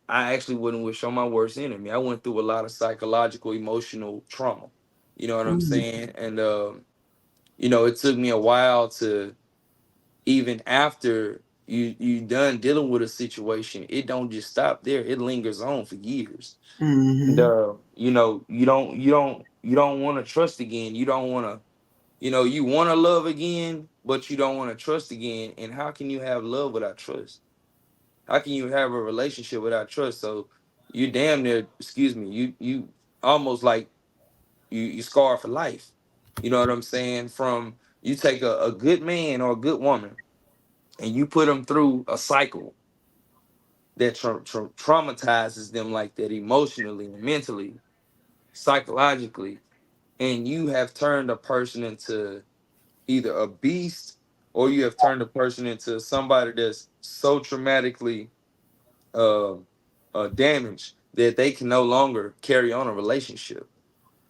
Speaker 3: I actually wouldn't wish on my worst enemy. I went through a lot of psychological, emotional trauma. You know what I'm
Speaker 1: Mm-hmm.
Speaker 3: saying? And it took me a while to, even after you done dealing with a situation, it don't just stop there. It lingers on for years. And
Speaker 1: Mm-hmm.
Speaker 3: you don't want to trust again. You don't want to, you want to love again, but you don't want to trust again. And how can you have love without trust? How can you have a relationship without trust? So you damn near, excuse me, you almost like you scar for life. You know what I'm saying? From You take a good man or a good woman, and you put them through a cycle that traumatizes them like that emotionally and mentally, psychologically, and you have turned a person into either a beast or you have turned a person into somebody that's so traumatically uh, damaged that they can no longer carry on a relationship.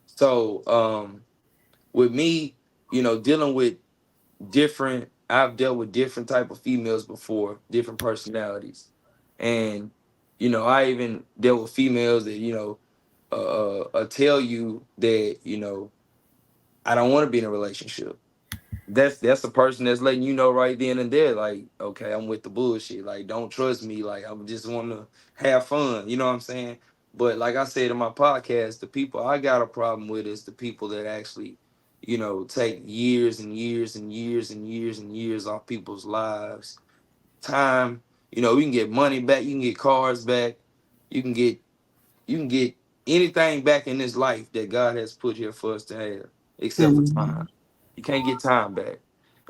Speaker 3: So with me, dealing with I've dealt with different type of females before, different personalities, and I even dealt with females that tell you that I don't want to be in a relationship. That's the person that's letting you know right then and there, like, okay, I'm with the bullshit. Like, don't trust me. Like, I just want to have fun. You know what I'm saying? But like I said in my podcast, the people I got a problem with is the people that actually, take years and years and years and years and years off people's lives. Time, we can get money back, you can get cars back, you can get anything back in this life that God has put here for us to have, except for time. You can't get time back.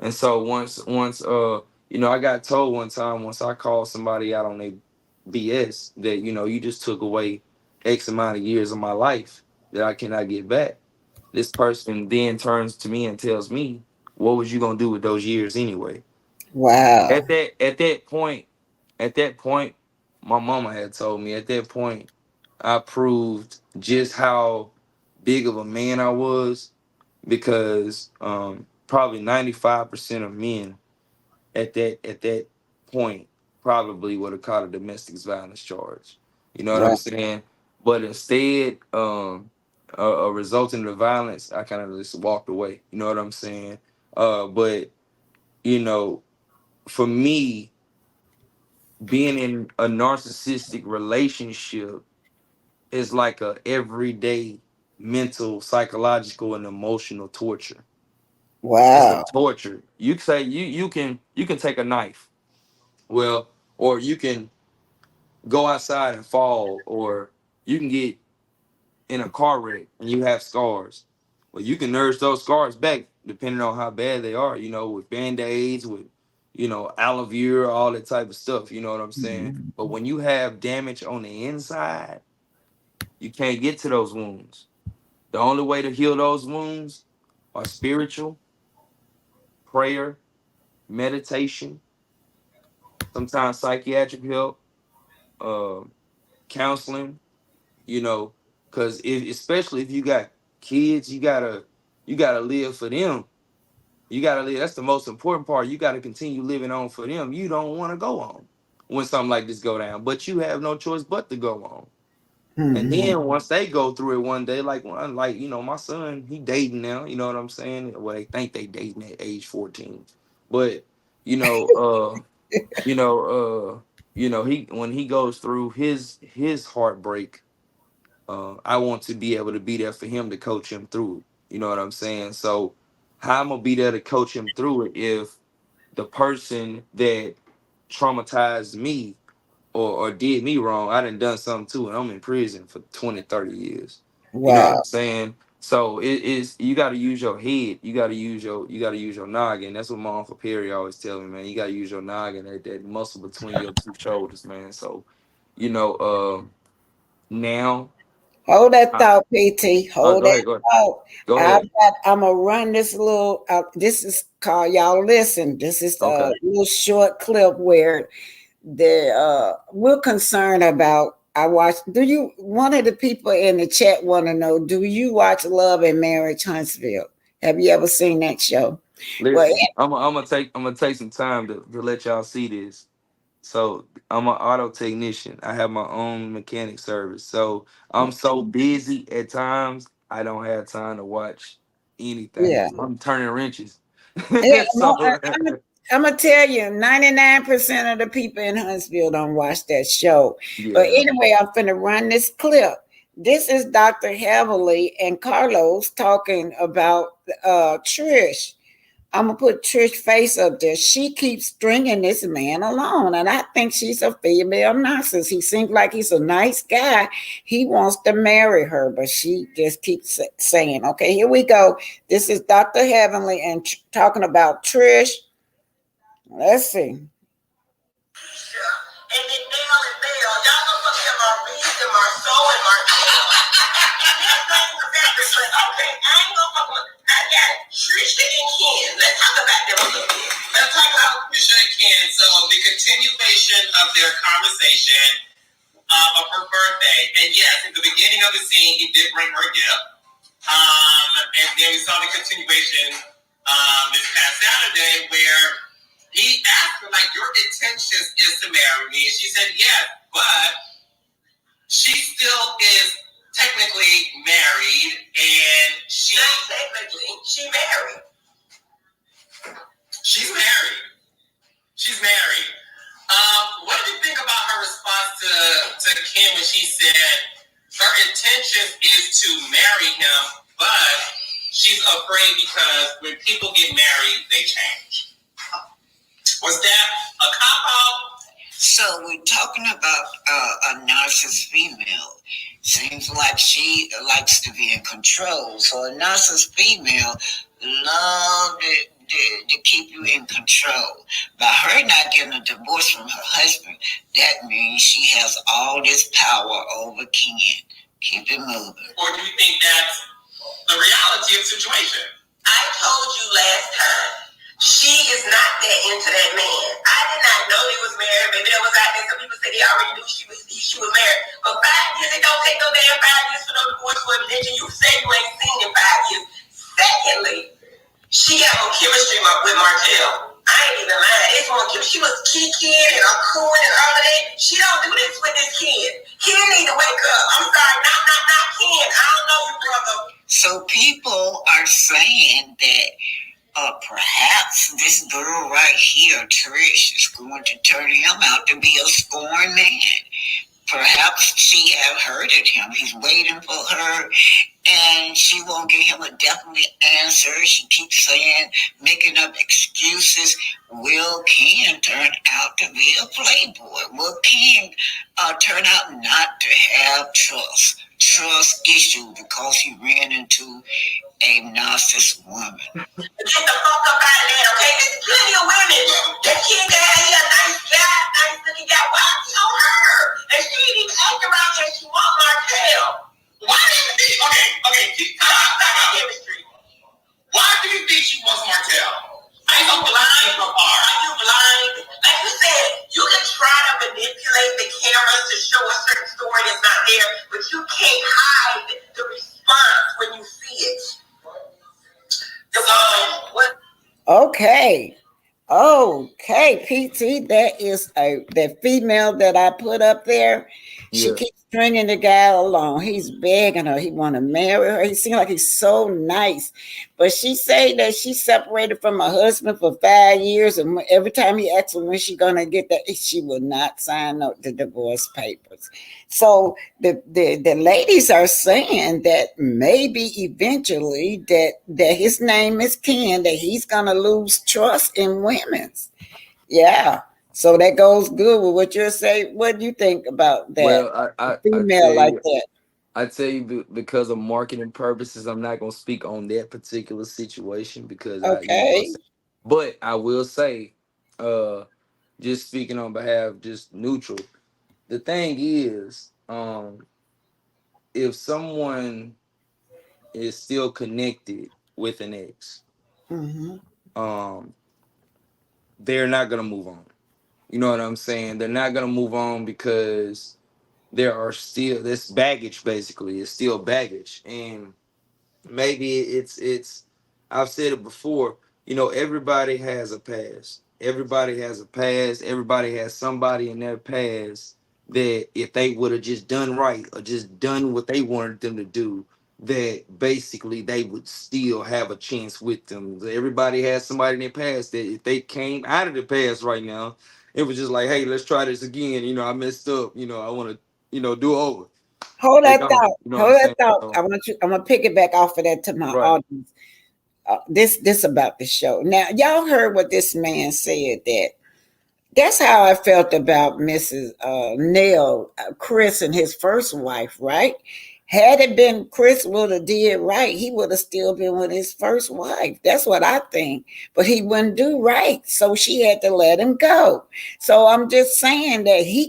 Speaker 3: And so once I got told one time, once I called somebody out on their BS, that you just took away X amount of years of my life that I cannot get back. This person then turns to me and tells me, what was you gonna do with those years anyway?
Speaker 1: Wow.
Speaker 3: At that point, my mama had told me, at that point, I proved just how big of a man I was, because probably 95% of men at that point probably would have caught a domestic violence charge. You know what I'm
Speaker 1: Wow.
Speaker 3: saying? But instead, a resulting the violence, I kind of just walked away. You know what I'm saying? But you know, for me, being in a narcissistic relationship is like a everyday mental, psychological, and emotional torture. It's a
Speaker 1: Wow.
Speaker 3: torture. You can say you can take a knife, well, or you can go outside and fall, or you can get in a car wreck and you have scars. Well, you can nurse those scars back depending on how bad they are, with band-aids, with, aloe vera, all that type of stuff, you know what I'm saying? But when you have damage on the inside, you can't get to those wounds. The only way to heal those wounds are spiritual, prayer, meditation, sometimes psychiatric help, uh, counseling, because especially if you got kids, you gotta live for them. You gotta live. That's the most important part. You gotta continue living on for them. You don't want to go on when something like this go down, but you have no choice but to go on. And
Speaker 1: Mhm.
Speaker 3: then once they go through it one day, my son, he dating now. You know what I'm saying? Well, they think they dating at age 14, but you know, uh, you know, he when he goes through his heartbreak, I want to be able to be there for him to coach him through it. You know what I'm saying? So how I'm gonna be there to coach him through it if the person that traumatized me or did me wrong, I done something too, and I'm in prison for 20, 30 years. You know what
Speaker 1: Wow.
Speaker 3: I'm saying? So it is, you gotta use your head, you gotta use your noggin. That's what my Uncle Perry always tell me, man. You gotta use your noggin, that muscle between your two shoulders, man. So, you know, now
Speaker 1: Hold that
Speaker 3: I,
Speaker 1: thought, PT. Hold
Speaker 3: go
Speaker 1: that
Speaker 3: ahead, go ahead.
Speaker 1: thought.
Speaker 3: Go
Speaker 1: I'm
Speaker 3: ahead.
Speaker 1: gonna run this little. This is called, y'all listen. This is a
Speaker 3: Okay.
Speaker 1: little short clip where we're concerned about. I watched. Do you? One of the people in the chat want to know. Do you watch Love and Marriage Huntsville? Have you ever seen that show? Well,
Speaker 3: Listen, I'm gonna take some time to let y'all see this. So I'm an auto technician. I have my own mechanic service. So I'm so busy at times I don't have time to watch anything.
Speaker 1: yeah.
Speaker 3: I'm turning wrenches.
Speaker 1: Yeah, no,
Speaker 3: So
Speaker 1: I'm gonna tell you, 99% of the people in Huntsville don't watch that show. But
Speaker 3: yeah.
Speaker 1: anyway, I'm finna run this clip. This is Dr. Heavily and Carlos talking about Trish. I'm gonna put Trish face up there. She keeps stringing this man along, and I think she's a female narcissist. He seems like he's a nice guy. He wants to marry her, but she just keeps saying, "Okay, here we go. This is Dr. Heavenly and talking about Trish." Let's see.
Speaker 7: And then Dale and Dale, y'all know some of them are Reed and Marceau and Martell. Okay, I ain't gonna fuck with. I got Trisha and Ken. Let's talk about them a little bit.
Speaker 2: Let's talk about Trisha and Ken. So the continuation of their conversation of her birthday, and yes, at the beginning of the scene, he did bring her a gift. And then we saw the continuation this past Saturday where he asked her, like, your intention is to marry me. And she said, yes, but she still is technically married. And she...
Speaker 7: Not technically, she married.
Speaker 2: She's married. She's married. What did you think about her response to Kim when she said her intention is to marry him, but she's afraid because when people get married, they change? Was that a cop-out?
Speaker 1: So we're talking about a narcissist female. Seems like she likes to be in control. So a narcissist female loves to keep you in control. By her not getting a divorce from her husband, that means she has all this power over Ken. Keep it moving.
Speaker 2: Or do you think that's the reality of the situation?
Speaker 7: I told you last time, she is not that into that man. I did not know they was married. Maybe that was out there. Some people said they already knew she was married. But 5 years, it don't take no damn 5 years for no divorce for a religion. You say you ain't seen in 5 years. Secondly, she got no chemistry with Martell. I ain't even lying. It's more chemistry. She was kicking and cooing and all of that. She don't do this with this kid. Kid need to wake up. I'm sorry, not Ken. I don't know you, brother.
Speaker 1: So people are saying that perhaps this girl right here, Trish, is going to turn him out to be a scorned man. Perhaps she have hurted him. He's waiting for her, and she won't give him a definite answer. She keeps saying, making up excuses. Will Ken turn out to be a playboy? Will Ken turn out not to have trust issue because he ran into a narcissist woman?
Speaker 7: Get the fuck up out of there, okay? There's plenty of women. That kid that had a nice guy, nice looking guy. Why is he on her? And she didn't even act around and she want Martell.
Speaker 2: Why do you think? Okay,
Speaker 7: chemistry.
Speaker 2: Why do you think she wants Martell?
Speaker 7: Are you blind? Are you blind? Like you said, you can try to manipulate the cameras to show a certain story that's not there, but you can't hide the response when you see it.
Speaker 1: Okay, PT. That is that female that I put up there. She keeps stringing the guy along. He's begging her. He want to marry her. He seems like he's so nice, but she say that she separated from her husband for 5 years, and every time he asks her when she gonna get that, she will not sign up the divorce papers. So the ladies are saying that maybe eventually that his name is Ken, that he's gonna lose trust in women's. Yeah. So that goes good with what you're saying. What do you think about that?
Speaker 3: Well, I
Speaker 1: female like that.
Speaker 3: I tell you, because of marketing purposes, I'm not gonna speak on that particular situation because but I will say, just speaking on behalf, just neutral. The thing is, if someone is still connected with an ex, they're not gonna move on. You know what I'm saying? They're not gonna move on because there are still this baggage. Basically, it's still baggage, and maybe it's. I've said it before. Everybody has a past. Everybody has a past. Everybody has somebody in their past that if they would have just done right or just done what they wanted them to do, that basically they would still have a chance with them. Everybody has somebody in their past that if they came out of the past right now, it was just like, hey, let's try this again. I messed up. I want to, do over.
Speaker 1: Hold that thought. Hold that thought. I'm gonna pick it back off of that to my audience. this about the show. Now, y'all heard what this man said, that's how I felt about Mrs. Neil, Chris and his first wife, right? Had it been Chris would have did right, he would have still been with his first wife. That's what I think. But he wouldn't do right, so she had to let him go. So I'm just saying that he's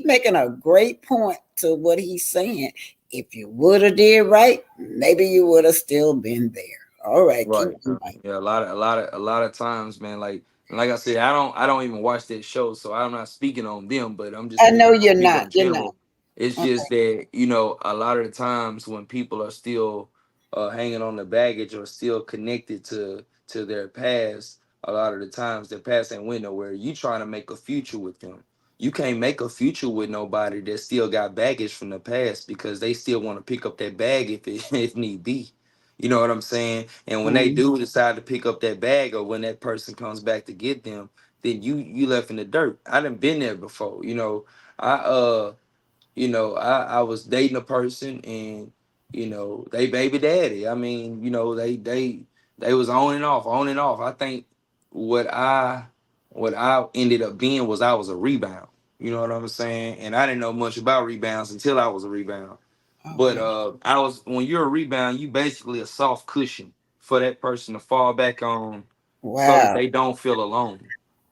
Speaker 1: making a great point to what he's saying. If you would have did right, maybe you would have still been there. All right, keep
Speaker 3: Right.
Speaker 1: going.
Speaker 3: Yeah, a lot of times, man, like I said, I don't even watch that show, so I'm not speaking on them, but I'm just
Speaker 1: I
Speaker 3: speaking
Speaker 1: know
Speaker 3: on
Speaker 1: you're
Speaker 3: people
Speaker 1: not.
Speaker 3: in
Speaker 1: You're not.
Speaker 3: general. It's
Speaker 1: Okay.
Speaker 3: just that, a lot of the times when people are still hanging on the baggage or still connected to their past, a lot of the times their past ain't went nowhere. You trying to make a future with them. You can't make a future with nobody that still got baggage from the past because they still want to pick up that bag if need be. You know what I'm saying? And when they
Speaker 1: Mhm.
Speaker 3: do decide to pick up that bag, or when that person comes back to get them, then you left in the dirt. I done been there before. I I was dating a person, and they baby daddy. I mean, they was on and off. I think what I what I ended up being was I was a rebound. You know what I'm saying? And I didn't know much about rebounds until I was a rebound. But
Speaker 1: Okay.
Speaker 3: I was when you're a rebound, you basically a soft cushion for that person to fall back on, so that
Speaker 1: Wow.
Speaker 3: they don't feel alone.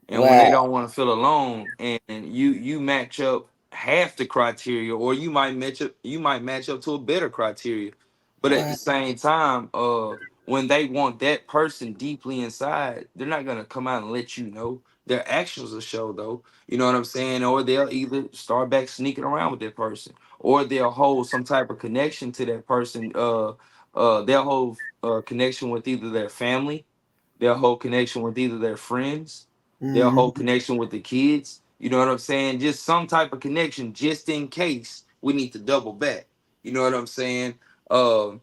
Speaker 3: And when they
Speaker 1: Wow.
Speaker 3: don't want to feel alone, and you match up half the criteria, or you might match up to a better criteria. But at the
Speaker 1: Wow.
Speaker 3: same time, when they want that person deeply inside, they're not gonna come out and let you know. Their actions will show, though. You know what I'm saying? Or they'll either start back sneaking around with that person, or they'll hold some type of connection to that person. They'll hold connection with either their family, they'll hold connection with either their friends, they'll
Speaker 1: Mhm.
Speaker 3: hold connection with the kids. You know what I'm saying? Just some type of connection, just in case we need to double back. You know what I'm saying? Um,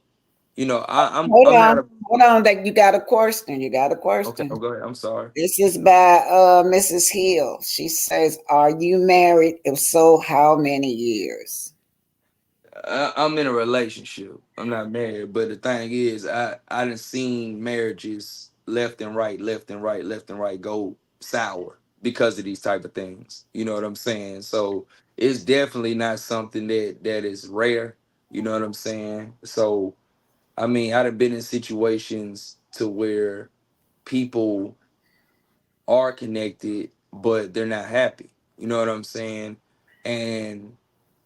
Speaker 3: I'm not a
Speaker 1: Hold on. That you got a question. You got a
Speaker 3: okay.
Speaker 1: question.
Speaker 3: Go ahead. I'm sorry.
Speaker 1: This is by Mrs. Hill. She says, "Are you married? If so, how many years?"
Speaker 3: I'm in a relationship. I'm not married, but the thing is, I done seen marriages left and right, left and right, left and right go sour because of these type of things. You know what I'm saying? So it's definitely not something that is rare. You know what I'm saying? So I mean, I've been in situations to where people are connected, but they're not happy. You know what I'm saying? And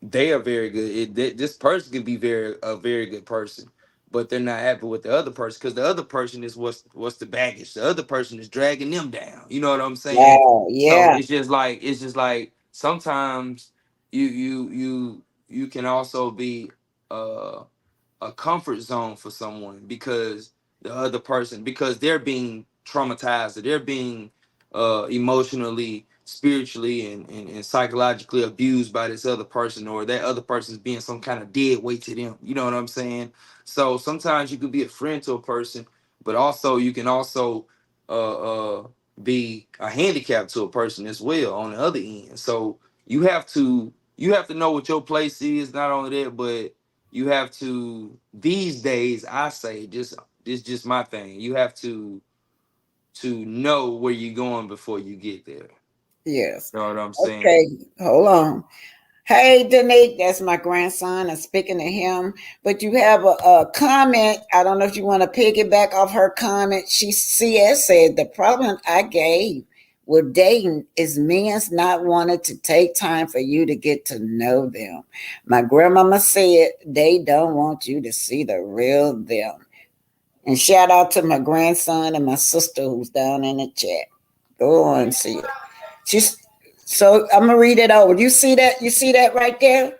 Speaker 3: they are very good. This person can be a very good person, but they're not happy with the other person because the other person is what's the baggage. The other person is dragging them down. You know what I'm saying?
Speaker 1: Wow.
Speaker 3: So
Speaker 1: Yeah.
Speaker 3: it's just like sometimes you can also be uh a comfort zone for someone because the other person because they're being traumatized, or they're being emotionally, spiritually, and psychologically abused by this other person, or that other person's being some kind of dead weight to them. You know what I'm saying? So sometimes you could be a friend to a person, but also you can also be a handicap to a person as well on the other end. So you have to know what your place is. Not only that, but you have to these days, I say, just my thing, you have to know where you're going before you get there.
Speaker 1: Yes.
Speaker 3: You know what I'm saying?
Speaker 1: Okay. Hold on. Hey, Danique, that's my grandson. I'm speaking to him. But you have a comment. I don't know if you want to piggyback off her comment. She CS said the problem I gave with dating is men's not wanting to take time for you to get to know them. My grandmama said they don't want you to see the real them. And shout out to my grandson and my sister who's down in the chat. Go on and see it. She's so I'm gonna read it over. You see that? You see that right there?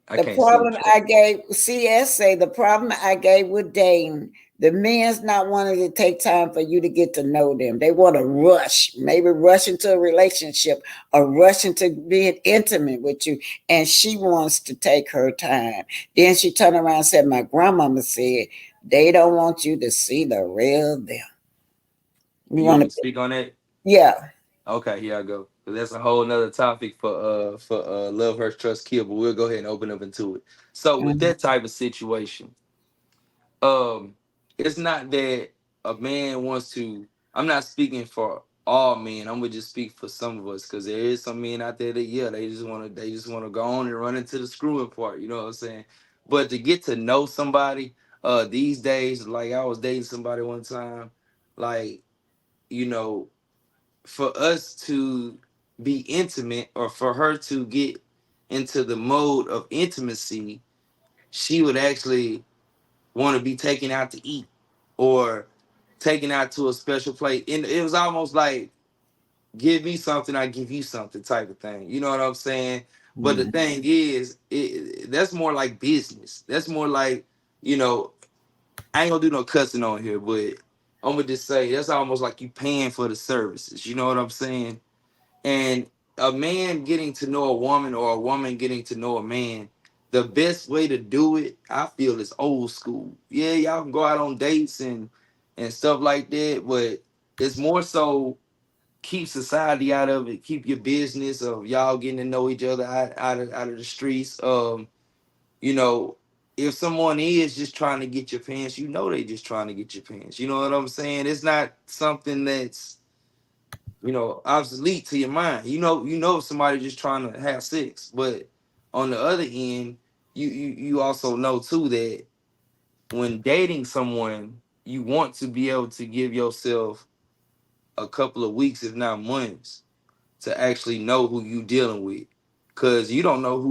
Speaker 3: I
Speaker 1: The
Speaker 3: can't see what
Speaker 1: problem
Speaker 3: you're
Speaker 1: I gave CS say the problem I gave with dating, the men's not wanting to take time for you to get to know them. They want to rush, maybe rush into a relationship or rush into being intimate with you. And she wants to take her time. Then she turned around and said, my grandmama said, they don't want you to see the real them. You
Speaker 3: you want
Speaker 1: want
Speaker 3: me to
Speaker 1: to,
Speaker 3: speak on that?
Speaker 1: yeah.
Speaker 3: Okay, here I go. 'Cause that's a whole nother topic for love hurts trust kill, but we'll go ahead and open up into it. So with
Speaker 1: Mhm.
Speaker 3: that type of situation, um it's not that a man wants to. I'm not speaking for all men. I'm gonna just speak for some of us because there is some men out there that they just want to go on and run into the screwing part. You know what I'm saying? But to get to know somebody, these days, like I was dating somebody one time, like you know, for us to be intimate or for her to get into the mode of intimacy, she would actually want to be taken out to eat or taken out to a special place. And it was almost like, give me something, I give you something type of thing. You know what I'm saying? But the thing is, that's more like business. That's more like, you know, I ain't gonna do no cussing on here, but I'm gonna just say that's almost like you paying for the services. You know what I'm saying? And a man getting to know a woman or a woman getting to know a man, the best way to do it, I feel, is old school. Yeah, y'all can go out on dates and stuff like that, but it's more so keep society out of it, keep your business of y'all getting to know each other out of the streets. You know, if someone is just trying to get your pants, you know they just trying to get your pants. You know what I'm saying? It's not something that's, you know, obsolete to your mind. You know if somebody just trying to have sex. But on the other end, you also know too that when dating someone, you want to be able to give yourself a couple of weeks, if not months, to actually know who you dealing with. Cause you don't know who